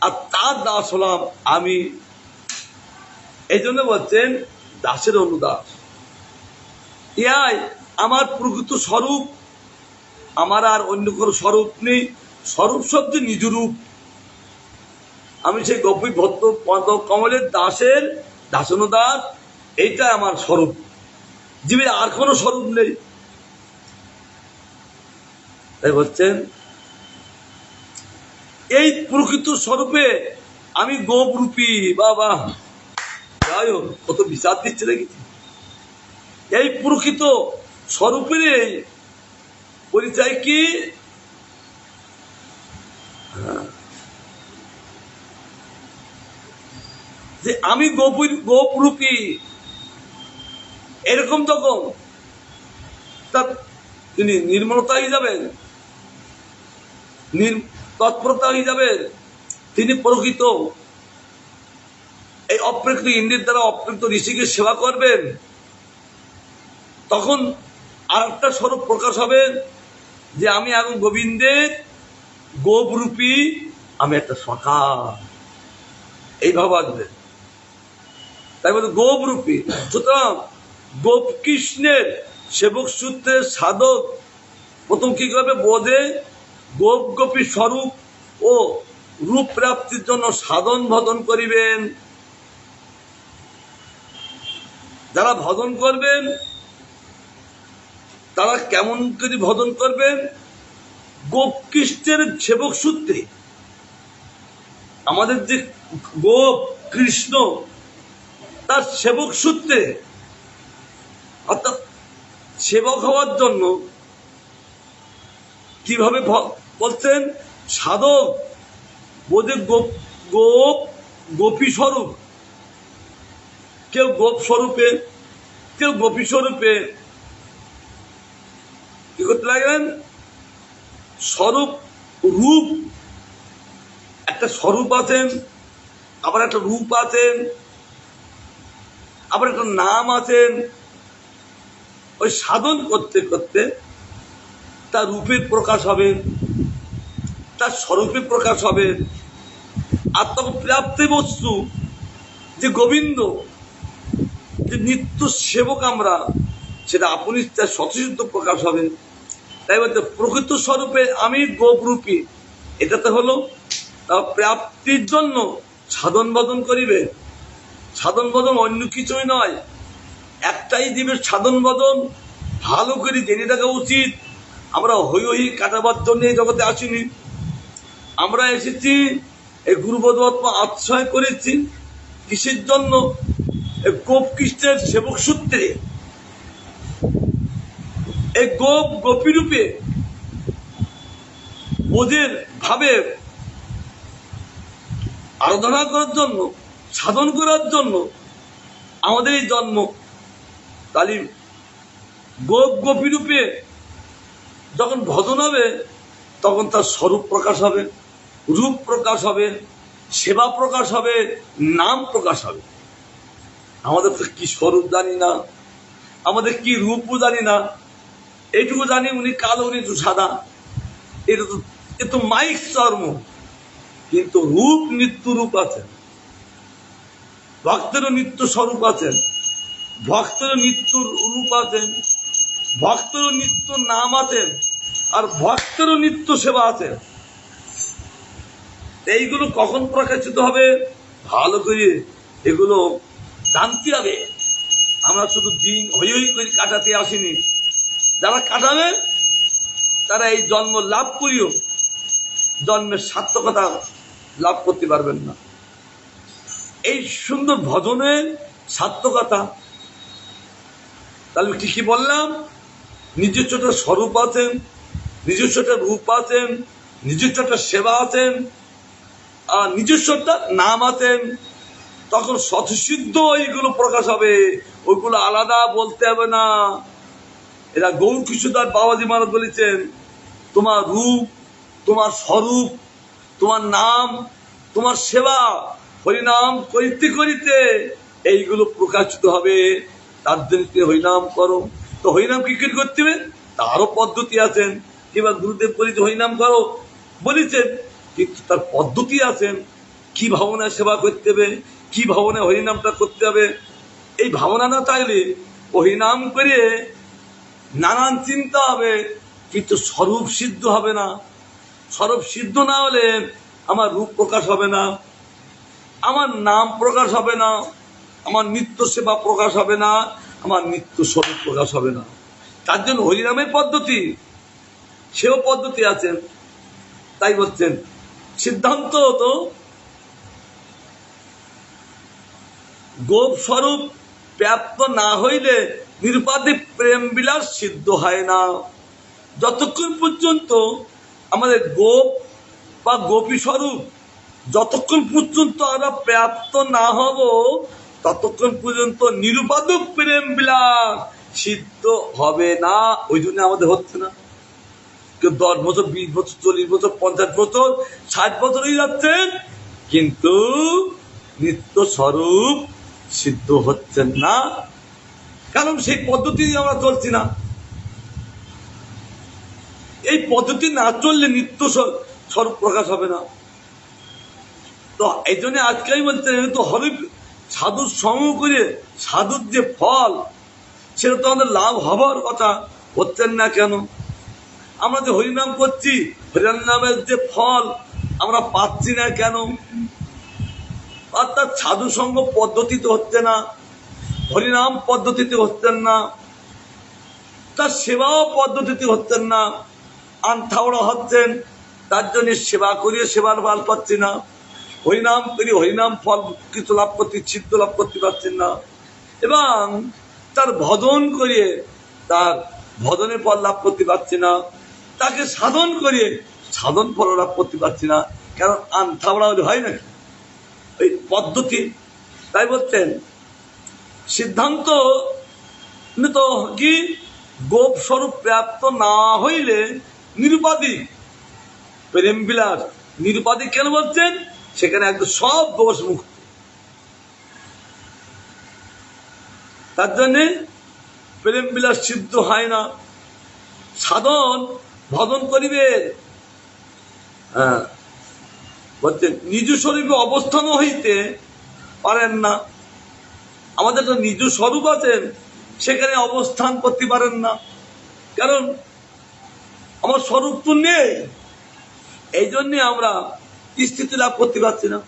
আর তার দাস হলাম আমি। এই জন্য বলছেন দাসের অনুদাস। ইয়াই আমার প্রকৃত স্বরূপ, আমার আর অন্য কোনো স্বরূপ নেই। স্বরূপ শব্দ নিজ রূপ। আমি সেই গোপী ভক্ত পদ কমলের দাসের দাসানুদাস, এইটা আমার স্বরূপ। জীবের আর কোনো স্বরূপ নেই। তাই বলছেন এই প্রকৃত স্বরূপে আমি গোপ রূপী। বাবা যাই হোক, কত বিচার দিচ্ছে দেখেছি। এই প্রকৃত স্বরূপের পরিচয় কি? যে আমি গোপ রূপী, এরকম তখন তার তিনি নির্মলতা হয়ে যাবেন, তৎপরতা হয়ে যাবেন। তিনি প্রকৃত এই অপ্রেরিত ইন্দ্রের দ্বারা অপ্রেরিত ঋষিকে সেবা করবেন। তখন আর একটা স্বরূপ প্রকাশ হবে যে আমি এখন গোবিন্দের গোপ রূপী, আমি একটা সখা, এইভাবে আসবে। তাই বলে গোপ রূপী। সুতরাং গোপ কৃষ্ণের সেবক সূত্রের সাধক প্রথম কি করবে? বোধে গোপ গোপী স্বরূপ ও রূপ প্রাপ্তির জন্য সাধন ভজন করিবেন। যারা ভজন করবেন তারা কেমন করে ভজন করবেন? গোপকৃষ্ণের সেবক সূত্রে। আমাদের যে গোপ কৃষ্ণ তার সেবক সূত্রে, অর্থাৎ সেবক হওয়ার জন্য কিভাবে বলছেন? সাধক বোধে গোপী স্বরূপ, কেউ গোপ স্বরূপে, কেউ গোপী স্বরূপে কি করতে লাগলেন? স্বরূপ রূপ, একটা স্বরূপ আছেন, আবার একটা রূপ আছেন, আবার একটা নাম আছেন। ওই সাধন করতে করতে তার রূপের প্রকাশ হবে, তার স্বরূপের প্রকাশ হবে। আর তখন প্রাপ্তি বস্তু যে গোবিন্দ, যে নিত্য সেবক আমরা, সেটা আপনি তার স্বতঃসিদ্ধ প্রকাশ হবে। তাই বলতে প্রকৃত স্বরূপে আমি গোপরূপী, এটাতে হলো তা প্রাপ্তির জন্য সাধন বদন করিবে। সাধন বদন অন্য কিছুই নয়, একটাই দিবের সাধন বদন। ভালো করে জেনে থাকা উচিত, আমরা হই হই কাটাবার জন্য এই জগতে আসিনি। আমরা এসেছি এই গুরুবোধাত্মা আশ্রয় করেছি কিসের জন্য? এই গোপ কৃষ্ণের সেবক সূত্রে, এই গোপ গোপী রূপে ওদের ভাবে আরাধনা করার জন্য, সাধন করার জন্য আমাদের এই জন্ম। তাহলে গোপ গোপী রূপে যখন ভজন হবে তখন তার স্বরূপ প্রকাশ হবে, রূপ প্রকাশ হবে, সেবা প্রকাশ হবে, নাম প্রকাশ হবে। আমাদের তো কি স্বরূপ জানি না, আমাদের কি রূপও জানি না। এইটুকু জানি উনি কালো, উনি তো সাদা। এটা তো মাইক চর্ম, কিন্তু রূপ নিত্য রূপ আছেন, ভক্তেরও নিত্য স্বরূপ আছেন, ভক্তেরও নিত্য রূপ আছেন, ভক্তেরও নিত্য নাম আছেন, আর ভক্তেরও নিত্য সেবা আছে। এইগুলো কখন প্রকাশিত হবে? ভালো করে এগুলো জানতে হবে। আমরা শুধু দিন হই হই করে কাটাতে আসিনি। যারা কাটাবে তারা এই জন্ম লাভ করিও জন্মের সার্থকতা লাভ করতে পারবেন না। এই সুন্দর ভজনের সার্থকতা, তাহলে কি কি বললাম? নিজস্ব একটা স্বরূপ আছেন, নিজস্ব একটা রূপ আছেন, নিজস্ব একটা সেবা আছেন, আর নিজস্ব একটা নাম আছেন। তখন স্বতঃসিদ্ধ এইগুলো প্রকাশ হবে, ওইগুলো আলাদা বলতে হবে না। এরা গৌর কিশোরদাস বাবাজি মহারাজ বলেছেন, তোমার রূপ, তোমার স্বরূপ, তোমার নাম, তোমার সেবা, হরিনাম করিতে করিতে এইগুলো প্রকাশিত হবে। তার জন্য হরিনাম করো। তো হরিনাম কি করে করতে হবে? তারও পদ্ধতি আছেন। কিংবা গুরুদেব বলিতে হরিনাম করো বলেছেন, কিন্তু তার পদ্ধতি আছেন। কি ভাবনায় সেবা করতে হবে, কি ভাবনায় হরিনামটা করতে হবে। এই ভাবনা না থাকলে হরিনাম করে নানান চিন্তা হবে, কিন্তু স্বরূপ সিদ্ধ হবে না। স্বরূপ সিদ্ধ না হলে আমার রূপ প্রকাশ হবে না, আমার নাম প্রকাশ হবে না, আমার নিত্য সেবা প্রকাশ হবে না, আমার নিত্য স্বরূপ প্রকাশ হবে না। তার জন্য হরিনামের পদ্ধতি, সেও পদ্ধতি আছেন। তাই বলছেন সিদ্ধান্ত তো গোপ স্বরূপ প্রাপ্ত না হইলে নিরুপাধি প্রেম বিলাস সিদ্ধ হয় না। যতক্ষণ পর্যন্ত আমাদের গোপ বা গোপী স্বরূপ যতক্ষণ পর্যন্ত আমরা প্রাপ্ত না হব, ততক্ষণ পর্যন্ত নিরুপাধ প্রেম বিলাস সিদ্ধ হবে না। ওই জন্য আমাদের হচ্ছে না। কেউ 10 বছর, 20 বছর, 40 বছর, 50 বছর, 60 বছরই যাচ্ছেন, কিন্তু নিত্য স্বরূপ সিদ্ধ হচ্ছেন না। কারণ সেই পদ্ধতি আমরা চলছি না। এই পদ্ধতি না চললে নিত্য স্বরূপ প্রকাশ হবে না। তো এই জন্য আজকে আমি বলতে তো হবে, সাধুর সঙ্গ করে সাধুর যে ফল, সেটা তো আমাদের লাভ হবার কথা, হচ্ছেন না কেন? আমরা যে হরিনাম করছি, হরিনামের যে ফল আমরা পাচ্ছি না কেন? অর্থাৎ সাধু সঙ্গ পদ্ধতিতে হচ্ছে না, হরিনাম পদ্ধতিতে হচ্ছেন না, তার সেবাও পদ্ধতিতে হচ্ছেন না, আন্থাওড়া হচ্ছেন, তার জন্য সেবা করিয়ে সেবার ফল পাচ্ছি না, হরিনাম করি হরিনাম ফল কিছু লাভ করতে, সিদ্ধ লাভ করতে পারছেন না, এবং তার ভজন করিয়ে তার ভজনের ফল লাভ করতে পারছি না, তাকে সাধন করিয়ে সাধন ফল লাভ করতে পারছি না। কারণ আন্থাওড়া হয় নাকি ওই পদ্ধতি? তাই বলছেন সিদ্ধান্ত নিত কি, গোপ স্বরূপ প্রাপ্ত না হইলে নিরুপাধিক প্রেম বিলাস। নিরুপাধিক কেন বলছেন? সেখানে একদম সব দোষ মুক্ত। তার জন্য প্রেম বিলাস সিদ্ধ হয় না। সাধন ভজন করিবে, বলছেন নিজ স্বরূপে অবস্থান হইতে পারেন না। আমাদের তো নিজ স্বরূপ আছেন, সেখানে অবস্থান করতে পারেন না, কারণ আমার স্বরূপ তো নেই। এই জন্যে আমরা স্থিতি লাভ করতে পারছি না।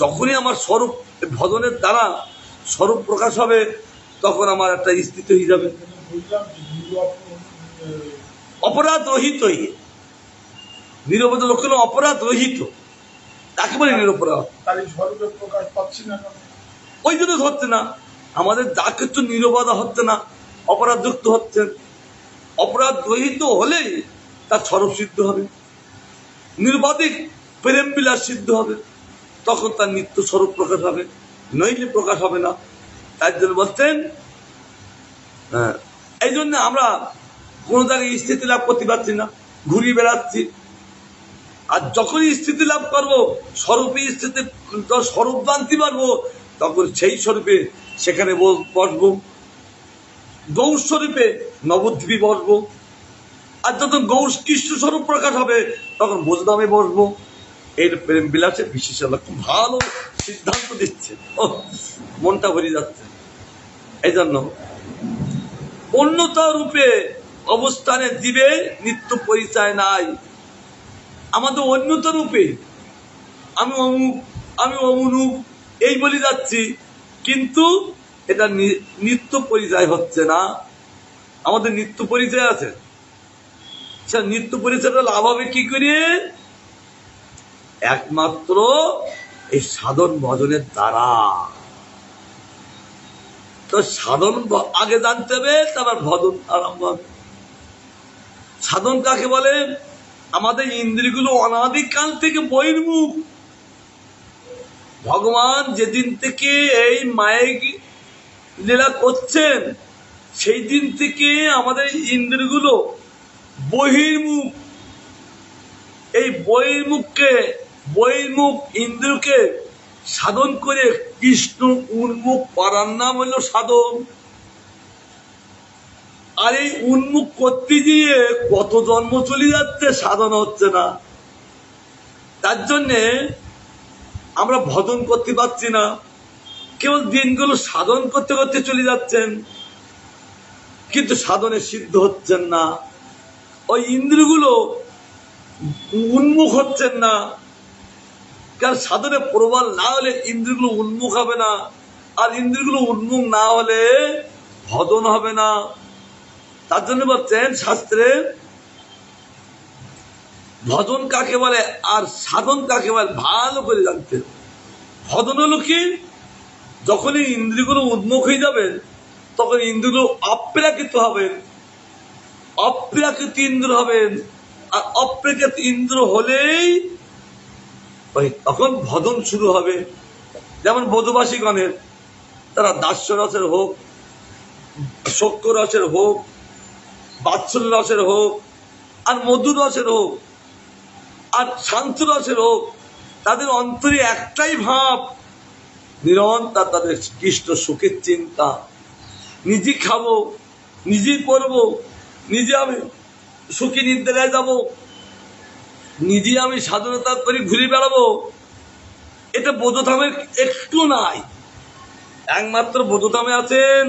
যখনই আমার স্বরূপ ভজনের দ্বারা স্বরূপ প্রকাশ হবে, তখন আমার একটা স্থিতি হয়ে যাবে। বুঝলাম যে অপরাধ রহিত হয়ে, নিরপরাধ লক্ষণ অপরাধ রহিত, তাকে বলে নিরপরাধ। তার এই স্বরূপের প্রকাশ পাচ্ছি না কেন? ওই জন্য হচ্ছে না। আমাদের যা কিছু নিরবাধা হচ্ছে না, অপরাধ যুক্ত হচ্ছেন। অপরাধ রহিত হলেই তার স্বরূপ সিদ্ধ হবে, নির্বাধিক প্রেম বিলাস সিদ্ধ হবে, তখন তার নিত্য স্বরূপ প্রকাশ হবে, নইলে প্রকাশ হবে না। তাই জন্য বলছেন, এই জন্য আমরা কোন জায়গায় স্থিতি লাভ করতে পারছি না, ঘুরিয়ে বেড়াচ্ছি। আর যখনই স্থিতি লাভ করবো, স্বরূপে স্থিতি স্বরূপ জানতে পারবো, তখন সেই স্বরূপে সেখানে বসবো, গৌর স্বরূপে নবদ্বীপে বসবো। আর যখন গৌর কৃষ্ণ স্বরূপ প্রকাশ হবে, তখন বোধধামে বসবো। এর প্রেম বিলাসে বিশেষ খুব ভালো সিদ্ধান্ত দিচ্ছে, ও মনটা ভরে যাচ্ছে। এই জন্য অন্যতা রূপে অবস্থানে দিবে নিত্য পরিচয় নাই। আমাদের অন্যতা রূপে আমি অমুক, আমি অমুনুক এই বলে যাচ্ছি, কিন্তু এটা নিত্য পরিচয় হচ্ছে না। আমাদের নিত্য পরিচয় আছে, সে নিত্য পরিচয়টা লাভ হবে কি করে? একমাত্র এই সাধন ভজনের দ্বারা। তো সাধন আগে জানতে হবে, তারপর ভজন আরম্ভ হবে। সাধন কাকে বলে? আমাদের ইন্দ্রিয়গুলো অনাদিকাল থেকে বহির্মুখ। ভগবান যেদিন থেকে এই মায়ের লীলা করছেন, সেই দিন থেকে আমাদের ইন্দ্রিয়গুলো বহির্মুখ। এই বহির্মুখ ইন্দ্রকে সাধন করে কৃষ্ণ উন্মুখ করার নাম হলো সাধন। আর এই উন্মুখ করতে গিয়ে কত জন্ম চলে যাচ্ছে, সাধন হচ্ছে না। তার জন্যে আমরা ভজন করতে পারছি না, কেবল দিনগুলো সাধন করতে করতে চলে যাচ্ছেন, কিন্তু সাধনে সিদ্ধ হচ্ছেন না। ওই ইন্দ্রগুলো উন্মুখ হচ্ছেন না, কারণ সাধনে প্রবল না হলে ইন্দ্রগুলো উন্মুখ হবে না, আর ইন্দ্রগুলো উন্মুখ না হলে ভজন হবে না। তার জন্য বলছেন শাস্ত্রে ভজন কাকে বলে আর সাধন কাকে বলে ভালো করে জানতে। ভজন হলো কি? যখনই ইন্দ্রিয়গুলো উন্মুখ হয়ে যাবে, তখন ইন্দ্রিয়গুলো অপ্রাকৃত হবেন, অপ্রাকৃত ইন্দ্র হবেন। আর অপ্রাকৃত ইন্দ্র হলেই তখন ভজন শুরু হবে। যেমন বোধবাসীগণের, তারা দাস্য রসের হোক, শক্য রসের হোক, বাৎসল্য রসের হোক, আর মধুর রসের হোক, আর শান্ত রসের হোক, তাদের অন্তরে একটাই ভাব, নিরন্তর তাদের কৃষ্ণ সুখের চিন্তা। নিজে খাবো, নিজেই পড়বো, নিজে আমি সুখী নিদ্রায় যাব, নিজে আমি স্বাধীনতা করে ঘুরে বেড়াবো। এটা বোধধামের একটু নাই। একমাত্র বোধধামে আছেন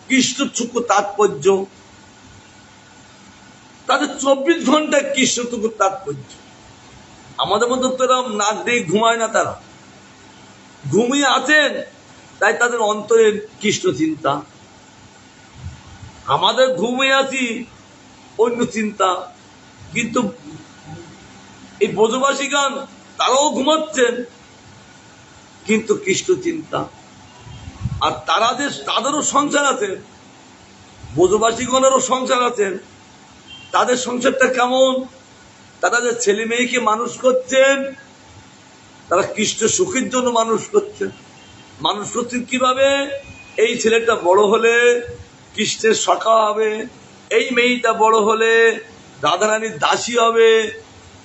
কৃষ্ণ সূক্ষ্ম তাৎপর্য, তাদের 24 ঘন্টা কৃষ্ণ সূক্ষ্ম তাৎপর্য। আমাদের মধ্যে তো এরকম নাক দিয়ে ঘুমায় না, তারা ঘুমিয়ে আছেন, তাই তাদের অন্তরের কৃষ্ণ চিন্তা। আমাদের ঘুমিয়ে আছি অন্য চিন্তা। কিন্তু এই ব্রজবাসীগণ তারাও ঘুমাচ্ছেন, কিন্তু কৃষ্ণ চিন্তা। আর তাদেরও সংসার আছে, ব্রজবাসীগণেরও সংসার আছেন। তাদের সংসারটা কেমন? তারা যে ছেলে মেয়েকে মানুষ করছেন, তারা কৃষ্ণ সুখের জন্য মানুষ করছেন। মানুষ করছেন কিভাবে? এই ছেলেটা বড় হলে কৃষ্ণের সখা হবে, এই মেয়েটা বড় হলে রাধারানীর দাসী হবে।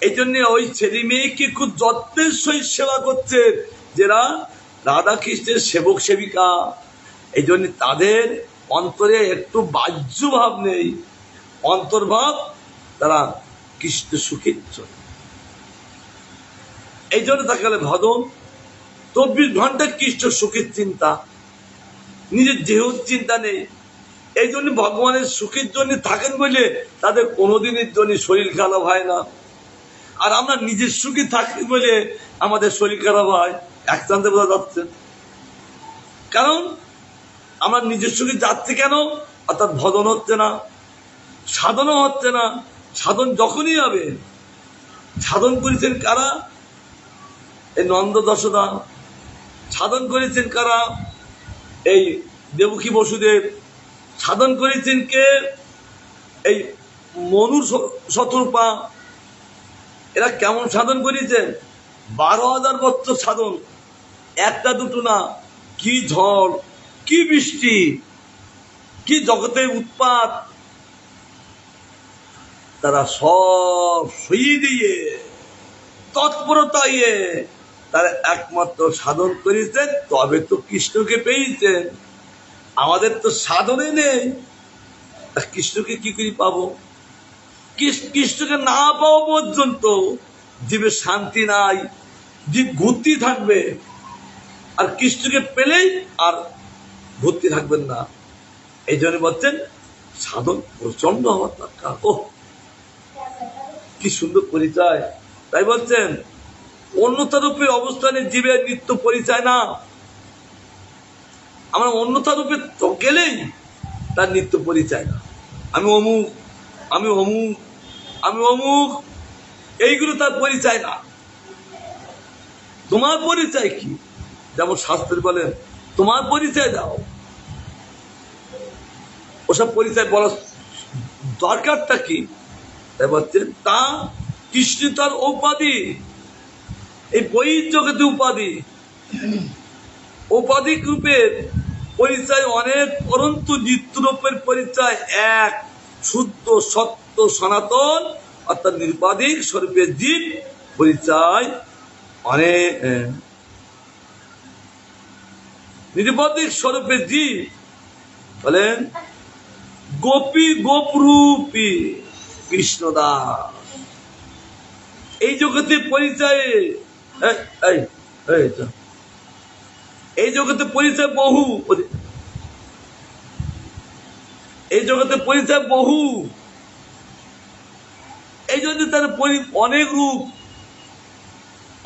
এই জন্য ওই ছেলে মেয়েকে খুব যত্নের সহিত সেবা করছে, যারা রাধা কৃষ্ণের সেবক সেবিকা। এই জন্য তাদের অন্তরে একটু বাহ্য ভাব নেই, অন্তর্ভাব তারা কৃষ্ণ সুখের জন্য। এই জন্য তাকালে ভজন 24 ঘন্টা কৃষ্ণ সুখের চিন্তা, নিজের দেহের চিন্তা নেই। এই জন্য ভগবানের সুখের জন্য থাকেন বলে তাদের কোনোদিনের জন্য শরীর খারাপ হয় না। আর আমরা নিজের সুখে থাকি বলে আমাদের শরীর খারাপ হয়, এক চান্তে বোঝা যাচ্ছে। কারণ আমরা নিজের সুখে যাচ্ছি কেন? অর্থাৎ ভজন হচ্ছে না, সাধনও হচ্ছে না। সাধন যখনই হবে, সাধন করেছেন কারা? এই নন্দ যশোদা। সাধন করেছেন কারা? এই দেবকী বসুদেব। সাধন করেছেন কে? এই মনু শতরূপা। এরা কেমন সাধন করেছেন? 12,000 বছর সাধন, একটা দুটো না। কি ঝড়, কি বৃষ্টি, কি জগতের উৎপাত, তারা সব সইয়ে দিয়ে তৎপরতা ইয়ে তারা একমাত্র সাধন করেছেন, তবে তো কৃষ্ণকে পেয়েছেন। আমাদের তো সাধনে নেই, কৃষ্ণকে কি করে পাবো? কৃষ্ণকে না পাওয়া পর্যন্ত জীবের শান্তি নাই, জীব ঘুরতেই থাকবে। আর কৃষ্ণকে পেলেই আর ঘুরতে থাকবেন না। এই জন্য বলছেন সাধন প্রচন্ড হওয়ার দরকার। ও কি সুন্দর পরিচয়! তাই বলছেন অন্যথা রূপে অবস্থানে জীবের নিত্য পরিচয় না। আমরা অন্যথা রূপে তো গেলেই তার নিত্য পরিচয় না। আমি অমুক, আমি অমুক, আমি অমুক, এইগুলো তার পরিচয় না। তোমার পরিচয় কি? যেমন শাস্ত্রে বলেন তোমার পরিচয় দাও। ওসব পরিচয় বলার দরকারটা কি? তাই বলছেন তা কৃষ্ণ তার উপাধি, এই বহির জগতে উপাধি, উপাধিক রূপের পরিচয় অনেক, পরন্তু নিত্যরূপের পরিচয় এক, শুদ্ধ সত্য সনাতন অর্থাৎ নিরুপাধিক স্বরূপের জীব পরিচয় অনেক। নিরুপাধিক স্বরূপের জীব বলেন গোপী গোপরূপী কৃষ্ণদাস। এই জগতে পরিচয়, এই জগতে পরিচয় বহু, এই জগতে পরিচয় বহু। এই জন্য তার অনেক রূপ,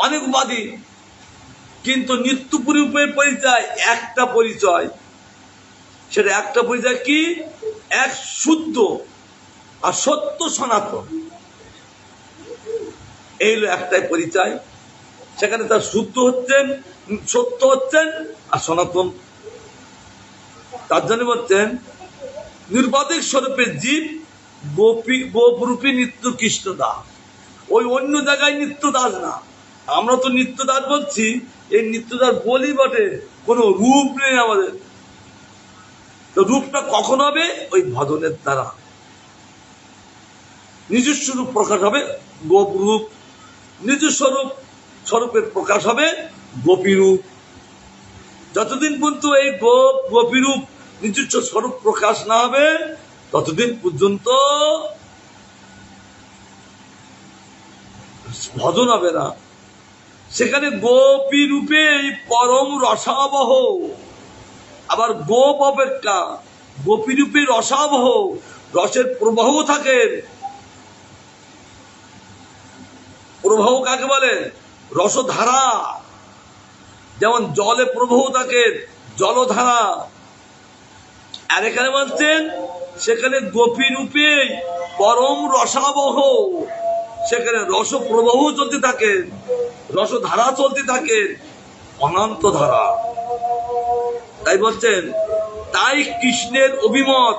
অনেক উপাধি, কিন্তু নিত্যরূপের পরিচয় একটা পরিচয়। সেটা একটা পরিচয় কি? এক শুদ্ধ আর সত্য সনাতন। এই হলো একটাই পরিচয়। সেখানে তার শুদ্ধ হচ্ছেন, সত্য হচ্ছেন আর সনাতন। তার জন্য বলছেন নির্বাধিক স্বরূপের জীব গোপরূপী নিত্য কৃষ্ণ দাস। ওই অন্য জায়গায় নিত্য দাস না, আমরা তো নিত্য দাস বলছি। এই নিত্য দাস বলি বটে, কোন রূপ নেই আমাদের। তো রূপটা কখন হবে? ওই ভজনের দ্বারা নিজস্ব রূপ প্রকাশ হবে গোপ রূপ, নিজস্ব রূপ স্বরূপের প্রকাশ হবে গোপী রূপ। যতদিন পর্যন্ত এই গোপী রূপ নিজস্ব স্বরূপ প্রকাশ না হবে, ততদিন পর্যন্ত ভজন হবে না। সেখানে গোপী রূপে পরম রসাবহ, আবার গোপ অপেক্ষা গোপী রূপে রসাবহ, রসের প্রবাহ থাকে। প্রবাহ কাকে বলে? রসধারা। যেমন জলে প্রবাহ থাকে, জলধারা। আর এখানে বলছেন সেখানে গোপী রূপে পরম রসাবহ, সেখানে রস প্রবাহ চলতে থাকে, রসধারা চলতে থাকে, অনন্ত ধারা। তাই বলছেন, তাই কৃষ্ণের অভিমত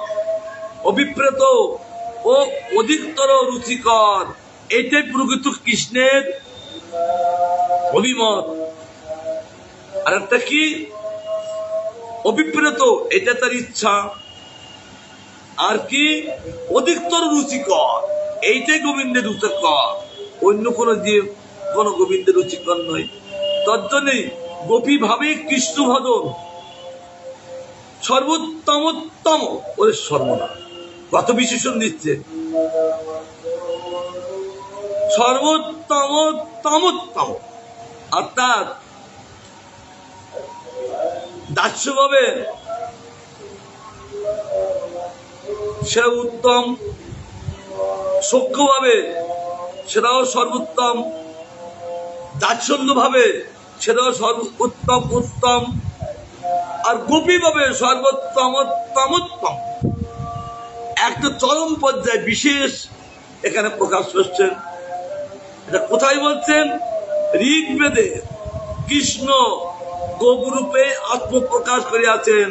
অভিপ্রেত ও অধিকতর রুচিকর। এটাই প্রকৃত কৃষ্ণের অভিমত। আর একটা কি? অভিপ্রেত, এটা তার ইচ্ছা। আর কি? অধিকতর রুচিকর, এইটাই গোবিন্দের রুচিকর। অন্য কোন জীব কোন গোবিন্দের রুচিকর নয়। তজ্জন্যে গোপী ভাবে কৃষ্ণ ভজন সর্বোত্তমোত্তম। ওরে সর্বনা, কত বিশেষণ দিচ্ছে! সর্বোত্তমোত্তমোত্তম, অর্থাৎ দাস্যভাবে সেটা উত্তম, সূক্ষ্মভাবে সেটাও সর্বোত্তম, দাৎসল্য ভাবে সেটাও সর্বোত্তম উত্তম, আর গোপী ভাবে সর্বোত্তমোত্তমোত্তম। একটা চরম পর্যায়ে বিশেষ এখানে প্রকাশ করছেন। এটা কোথায় বলছেন? ঋগ্বেদে কৃষ্ণ গোপরূপে আত্মপ্রকাশ করিয়াছেন।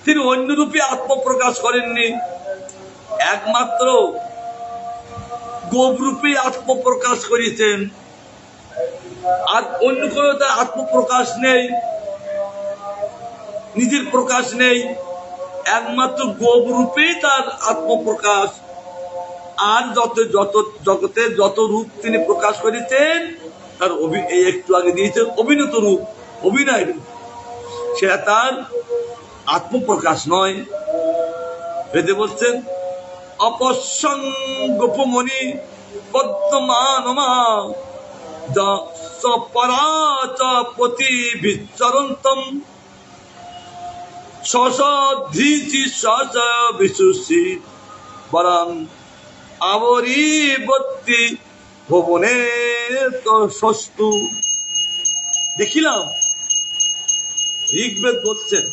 তিনি অন্য রূপে আত্মপ্রকাশ করেননি, একমাত্র গোপরূপে আত্মপ্রকাশ করিয়েছেন। আর অন্য কোনো তার আত্মপ্রকাশ নেই, নিজের প্রকাশ নেই, একমাত্র গোপরূপেই তার আত্মপ্রকাশ। আর যত যত জগতে যত রূপ তিনি প্রকাশ করেছেন, তার এই একটু আগে দিয়েছেন অভিনত রূপ, অভিনয় রূপ, সেটা তার আত্মপ্রকাশ নয়। বেদে বলছেন, অপসঙ্গোপমণি পদ্মমানমা পরাচপতি বিচরন্তম সসধৃচি সস বিশুষি বরং আবরিবর্তী ভবনে সস্তু। দেখিলাম ঋগ্বেদ বলছেন,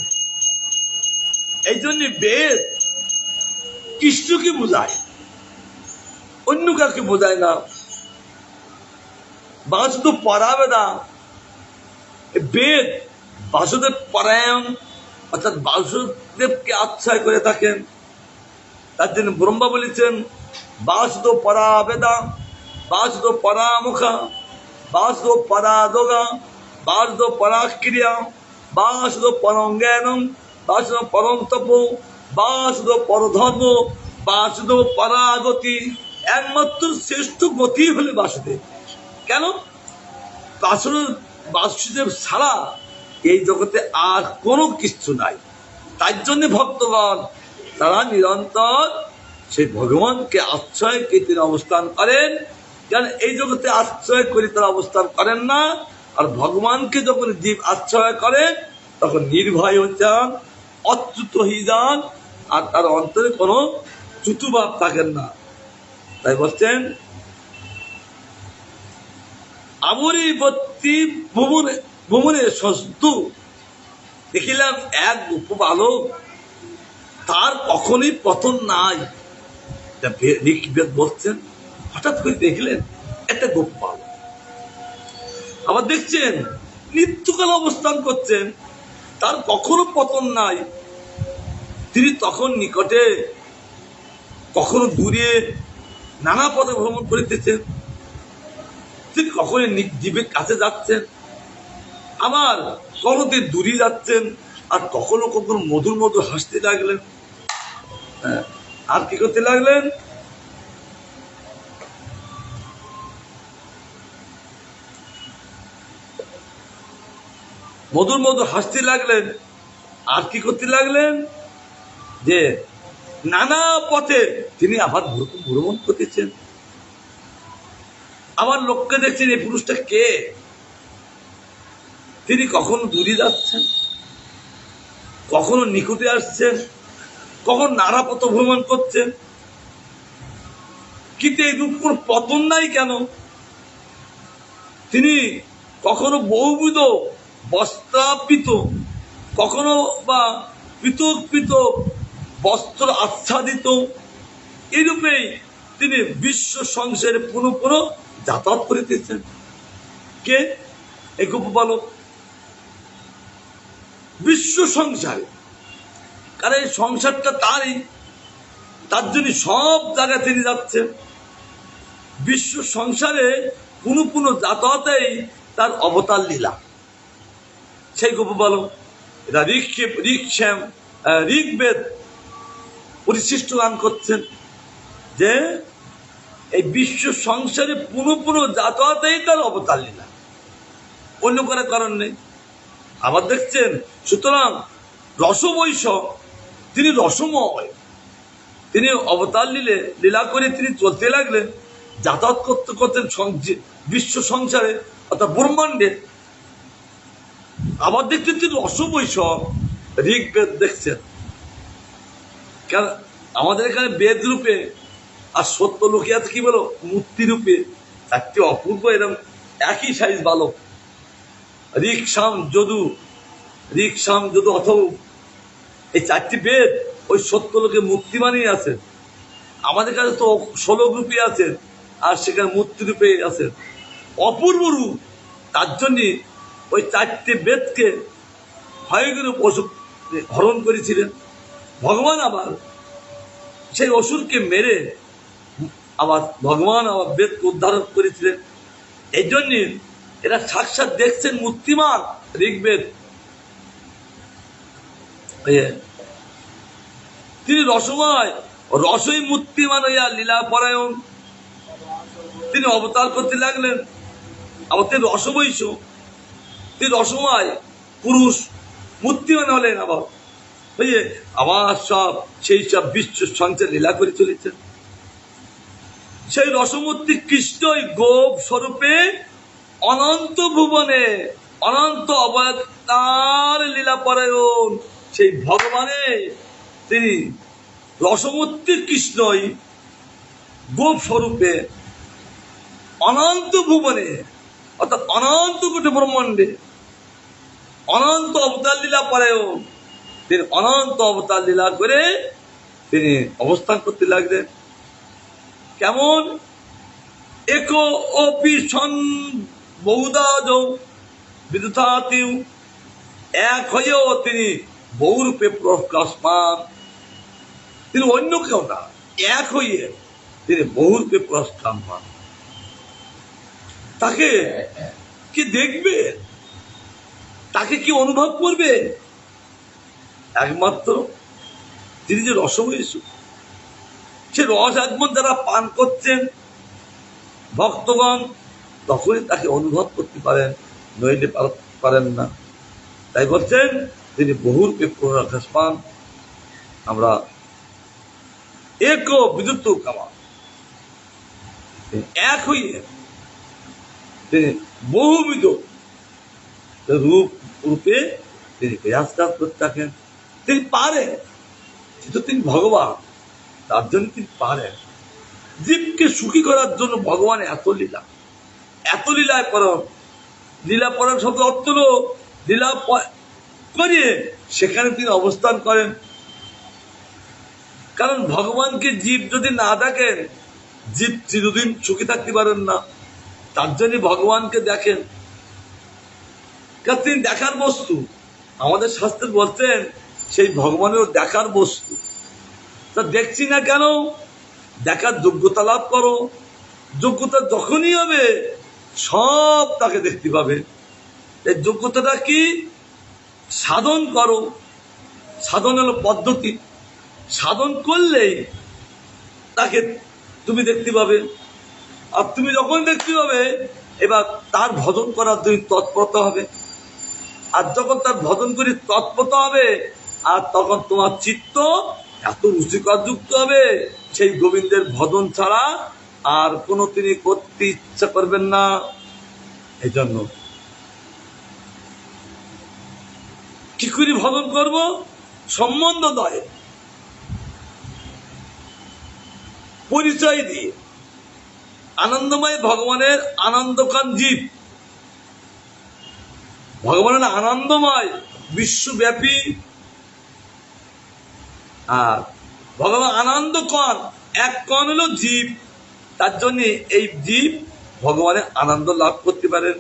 এই জন্য বেদ কৃষ্ণকে বোঝায়, অন্য কাকে বোঝায় না। বাসুদেব পরাবেদা, বেদ বাসুদেব পরায়ণ, অর্থাৎ বাসুদেবকে আশ্রয় করে থাকেন। তার জন্য ব্রহ্মা বলেছেন, বাসুদেব পরাবেদা, বাসুদেব পরামুখা, বাসুদেব পরাদোগা, বাসুদেব পরাক্রিয়া, বাসুদেব পরম জ্ঞানম, বাসুদেব পরম তপ, বাসুদেব পরধর্ম, বাসুদেব পরাগতি। একমাত্র শ্রেষ্ঠ গতি হলে বাসুদেব। কেন? বাসুদেব ছাড়া এই জগতে আর কোনো কিছু নাই। তার জন্য ভক্তগণ তারা নিরন্তর সেই ভগবানকে আশ্রয় করে তিনি অবস্থান করেন। কারণ এই জগতে আশ্রয় করে তারা অবস্থান করেন না। আর ভগবানকে যখন জীব আশ্রয় করে তখন নির্ভয় হয়ে যান, অচ্যুত হয়ে যান, আর তার অন্তরে কোনো চ্যুতিভাব থাকেন না। তাই বলছেন, আমরিবর্তী ভুবনে সস্তু। দেখিলাম এক গোপবালক, তার কখনই পতন নাই। ঋগ্বেদ বলছেন, হঠাৎ করে দেখলেন একটা গোপবালক, আবার দেখছেন নিত্যকাল অবস্থান করছেন, তার কখনো পতন নাই। তিনি তখন নিকটে কখনো দূরে নানা পথে ভ্রমণ করিতেছেন, তিনি কখনো জীবের কাছে যাচ্ছেন, আবার কখনো তিনি দূরে যাচ্ছেন, আর কখনো কখনো মধুর মধুর হাসতে লাগলেন। আর কি করতে লাগলেন? মধুর মধুর হাসতে লাগলেন। আর কি করতে লাগলেন? যে নানা পথে তিনি আবার ভ্রমণ করতেছেন। আবার লোককে দেখছেন, এই পুরুষটা কে? তিনি কখনো দূরে যাচ্ছেন, কখনো নিকটে আসছেন, কখন নানা পথ ভ্রমণ করছেন। কিন্তু এই রূপ কোন পতন নাই কেন? তিনি কখনো বহুবিধ বস্ত্রাবৃত, কখনো বা পৃথক পৃথক বস্ত্র আচ্ছাদিত, এইরূপেই তিনি বিশ্ব সংসারে পুনঃ পুনঃ যাতায়াত করিতেছেন। কে? এই গোপবালক বিশ্ব সংসারে, কারণ এই সংসারটা তারই, তার জন্য সব জায়গায় তিনি যাচ্ছেন। বিশ্ব সংসারে পুনঃ পুনঃ যাতায়াতেই তার অবতার লীলা। সেই গোপবালক এটা ঋগ্বেদ পরিশিষ্ট গান করছেন যে এই বিশ্ব সংসারে পুনঃ পুনঃ যাতায়াতেই তার অবতার লীলা, অন্য কোনো কারণ নেই। আবার দেখছেন, সুতরাং রসবৈশ, তিনি রসময়, তিনি অবতার লীলা করে তিনি চলতে লাগলেন, যাতায়াত করতে করতেন বিশ্ব সংসারে অর্থাৎ ব্রহ্মাণ্ডে। আবার দেখছেন তিনি রসবৈশ, ঋগ্বেদ দেখছেন। কেন আমাদের এখানে বেদ রূপে আর সত্য লোকে আছে কি বলো মূর্তি রূপে, চারটি অপূর্ব এরকম একই সাইজ বালক, ঋক্সাম যদু অথবা এই চারটি বেদ ওই সত্য লোকে মূর্তি বানিয়ে আছে। আমাদের কাছে তো 16 রূপে আছে, আর সেখানে মূর্তি রূপে আছে, অপূর্ব রূপ। তার জন্য ওই চারটি বেদকে হয়গুলো পশু হরণ করেছিলেন ভগবান। আবার সেই অসুরকে মেরে আবার ভগবান আবার বেদকে উদ্ধার করেছিলেন। এই জন্য এরা সাক্ষাৎ দেখছেন মূর্তিমান ঋগ্বেদ। তিনি রসময়, রসই মূর্তিমান হইয়া লীলা পরায়ণ, তিনি অবতার করতে লাগলেন। আবার তিনি রসবৈশ, তিনি রসময় পুরুষ মূর্তিমান হলেন। আবার আবার সেই সব বিশ্ব সংসার লীলা করে চলেছেন। সেই রসমূর্তি কৃষ্ণই গোপ স্বরূপে অনন্ত ভুবনে অনন্ত অবতার লীলা পরায়ণ। সেই ভগবানে তিনি রসমূর্তি কৃষ্ণই গোপ স্বরূপে অনন্ত ভুবনে অর্থাৎ অনন্ত কোটি ব্রহ্মাণ্ডে অনন্ত অবতার লীলা পরায়ণ, তিনি অনন্ত অবতার লীলা করে তিনি অবস্থান করতে লাগলেন। কেমন? এক অপি সন বহুদা বিদুতাতিউ, এক হয়েও তিনি বহুরূপে প্রকাশমান। তিনি অন্য কেউ না, এক হইয়ে তিনি বহুরূপে প্রস্থান পান। তাকে কি দেখবে, তাকে কি অনুভব করবে? একমাত্র তিনি যে রসময়, সে রস আগমন যারা পান করছেন ভক্তগণ, তখনই তাকে অনুভব করতে পারেন, নইলে পারেন না। তাই বলছেন তিনি বহুরূপে প্রকাশ পান। আমরা এক বিদ্যুৎ কামা, এক হইয়ে তিনি বহুবিধ রূপ রূপে তিনি প্রয়াস করতে থাকেন। তিনি পারেন, কিন্তু তিনি ভগবান, তার জন্য তিনি পারেন। জীবকে সুখী করার জন্য ভগবান এত লীলায় পরম। লীলা পরম শব্দ অর্থ হল লীলা করিয়ে সেখানে তিনি অবস্থান করেন। কারণ ভগবানকে জীব যদি না দেখেন, জীব চিরদিন সুখী থাকতে পারেন না। তার জন্য ভগবানকে দেখেন, কারণ তিনি দেখার বস্তু। আমাদের শাস্ত্রে বলতেন সেই ভগবানের দেখার বস্তু। তা দেখছি না কেন? দেখার যোগ্যতা লাভ করো। যোগ্যতা যখনই হবে সব তাকে দেখতে পাবে। এই যোগ্যতাটা কি? সাধন করো। সাধন হলো পদ্ধতি। সাধন করলেই তাকে তুমি দেখতে পাবে। আর তুমি যখন দেখতে পাবে, এবার তার ভজন করার জন্য তৎপরতা হবে। আর যখন তার ভজন করি তৎপরতা হবে, আর তখন তোমার চিত্ত এত রুচিকর যুক্ত হবে, সেই গোবিন্দের ভজন ছাড়া আর কোনো তিনি করতে ইচ্ছা করবেন না। এই জন্য কি করে ভজন করব? সম্বন্ধ নয়, পরিচয় দিয়ে। আনন্দময় ভগবানের আনন্দকান জীব, ভগবানের আনন্দময় বিশ্বব্যাপী, আর ভগবান আনন্দ কণ, এক কণ হলো জীব, তার জন্য এই জীব ভগবানের আনন্দ লাভ করতে পারেন।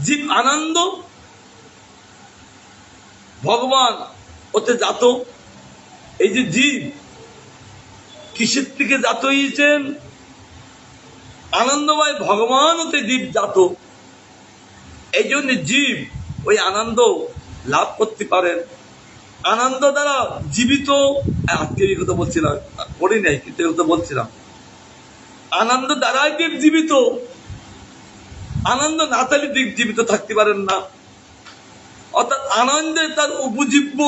জীব আনন্দ, ভগবান ওতে জাত। এই যে জীব কিসের থেকে জাত হয়েছেন? আনন্দময় ভগবান ওতে জীব জাত। এই জন্য জীব ওই আনন্দ লাভ করতে পারেন। আনন্দ দ্বারা জীবিত, আজকে এই কথা বলছিলাম, পড়ি নাই কিন্তু এই কথা বলছিলাম, আনন্দ দ্বারাই জীব জীবিত। আনন্দ না থাকলে জীব জীবিত থাকতে পারেন না। অর্থাৎ আনন্দে তার উপজীব্য,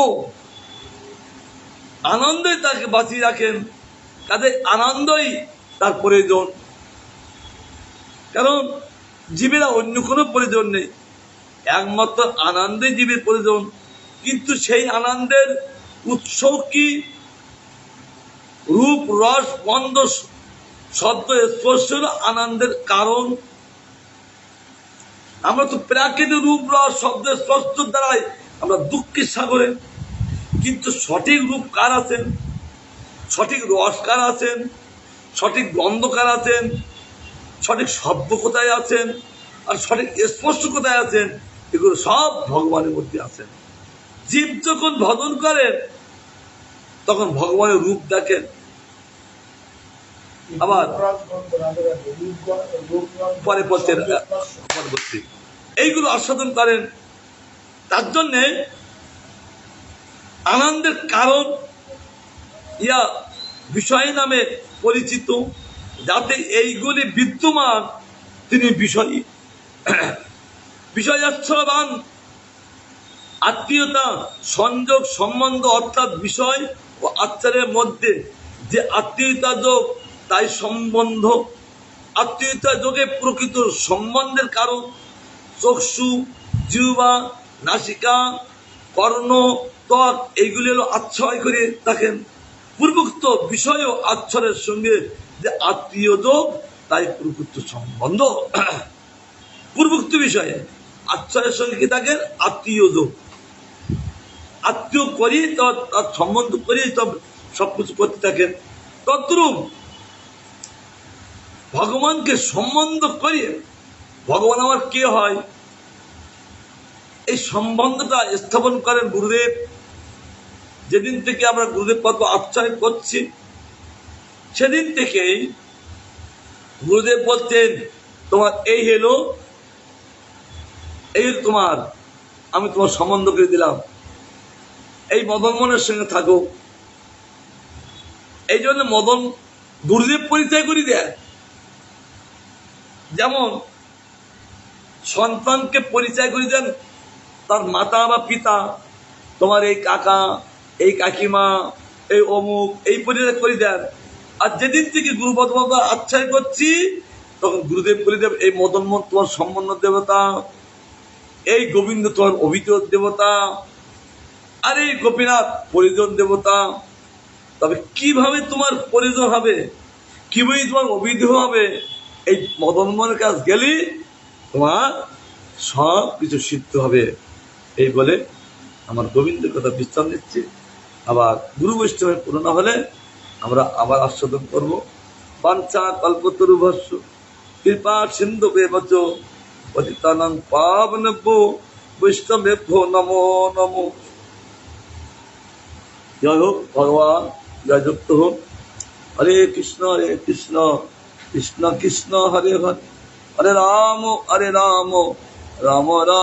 আনন্দে তাকে বাঁচিয়ে রাখেন, কাজে আনন্দই তার প্রয়োজন। কারণ জীবেরা অন্য কোনো প্রয়োজন নেই, একমাত্র আনন্দে জীবের প্রয়োজন। কিন্তু সেই আনন্দের উৎস কি? রূপ, রস, গন্ধ, শব্দ, স্পর্শ হল আনন্দের কারণ। আমরা তো প্রাকৃতিক রূপ, রস, শব্দ, স্পর্শ দ্বারাই আমরা দুঃখের সাগরে। কিন্তু সঠিক রূপ কার আছেন, সঠিক রস কার আছেন, সঠিক গন্ধ কার আছেন, সঠিক শব্দ কোথায় আছেন, আর সঠিক স্পর্শ কোথায় আছেন? এগুলো সব ভগবানের মধ্যে আছেন। জীব যখন ভজন করেন তখন ভগবানের রূপ দেখেন। আবার পরবর্তী এইগুলো আস্বাদন করেন। তার জন্যে আনন্দের কারণ ইয়া বিষয় নামে পরিচিত। যাতে এইগুলি বিদ্যমান তিনি বিষয়ী। বিষয়াশ্রয়বান আত্মীয়তা, সংযোগ, সম্বন্ধ, অর্থাৎ বিষয় ও আচারের মধ্যে যে আত্মীয়তা যোগ, তাই সম্বন্ধ। আত্মীয়তা যোগে প্রকৃত সম্বন্ধের কারণ চক্ষু, জিহ্বা, নাসিকা, কর্ণ, ত্বক, এইগুলি হলো আচ্ছয় করে থাকেন। পূর্বোক্ত বিষয় ও আচ্ছরের সঙ্গে যে আত্মীয় যোগ, তাই প্রকৃত সম্বন্ধ। পূর্বোক্ত বিষয়ে আচ্ছরের সঙ্গে কি থাকেন? আত্মীয় যোগ। আত্মীয় করি তার সম্বন্ধ করি তব সবকিছু করতে থাকেন। তদ্রূপ ভগবানকে সম্বন্ধ করিয়ে ভগবান আমার কে হয়, এই সম্বন্ধটা স্থাপন করেন গুরুদেব। যেদিন থেকে আমরা গুরুদেব পদ আশ্রয় করছি, সেদিন থেকেই গুরুদেব বলতেন তোমার এই হলো, এই তোমার, আমি তোমার সম্বন্ধ করে দিলাম, এই মদন মনের সঙ্গে থাকো। এই জন্য মদন গুরুদেব পরিচয় করে দেয়। যেমন সন্তানকে পরিচয় করে দেন তার মাতা বা পিতা, তোমার এই কাকা, এই কাকিমা, এই অমুক, এই পরিচয় করে দেন। আর যেদিন থেকে গুরুপদ বাবা আশ্রয় করছি, তখন গুরুদেব করে দেব এই মদন মোহন তোমার সম্পন্ন দেবতা, এই গোবিন্দ তোমার অভিযোগ দেবতা, আর এই গোপীনাথ পরিজন দেবতা। তবে কিভাবে তোমার পরিজন হবে, কিভাবে তোমার অভিধেয় হবে, এই মদন মোহনের কাজ গেলে তোমার সব কিছু সিদ্ধ হবে। এই বলে আমার গোবিন্দের কথা বিশ্রাম নিচ্ছি। আবার গুরু বৈষ্ণবের পূর্ণ হলে আমরা আবার আস্বাদন করব। বাঞ্ছা কল্পতরু ভস্য কৃপা সিন্ধু বেবচ পতিতানাং পাবনেভ্যো বৈষ্ণবেভ্যো নমো নমো। জয় হোক ভগবান, জয় যুক্ত হোক। হরে কৃষ্ণ কৃষ্ণ কৃষ্ণ হরে হরে, হরে রাম রাম রাম।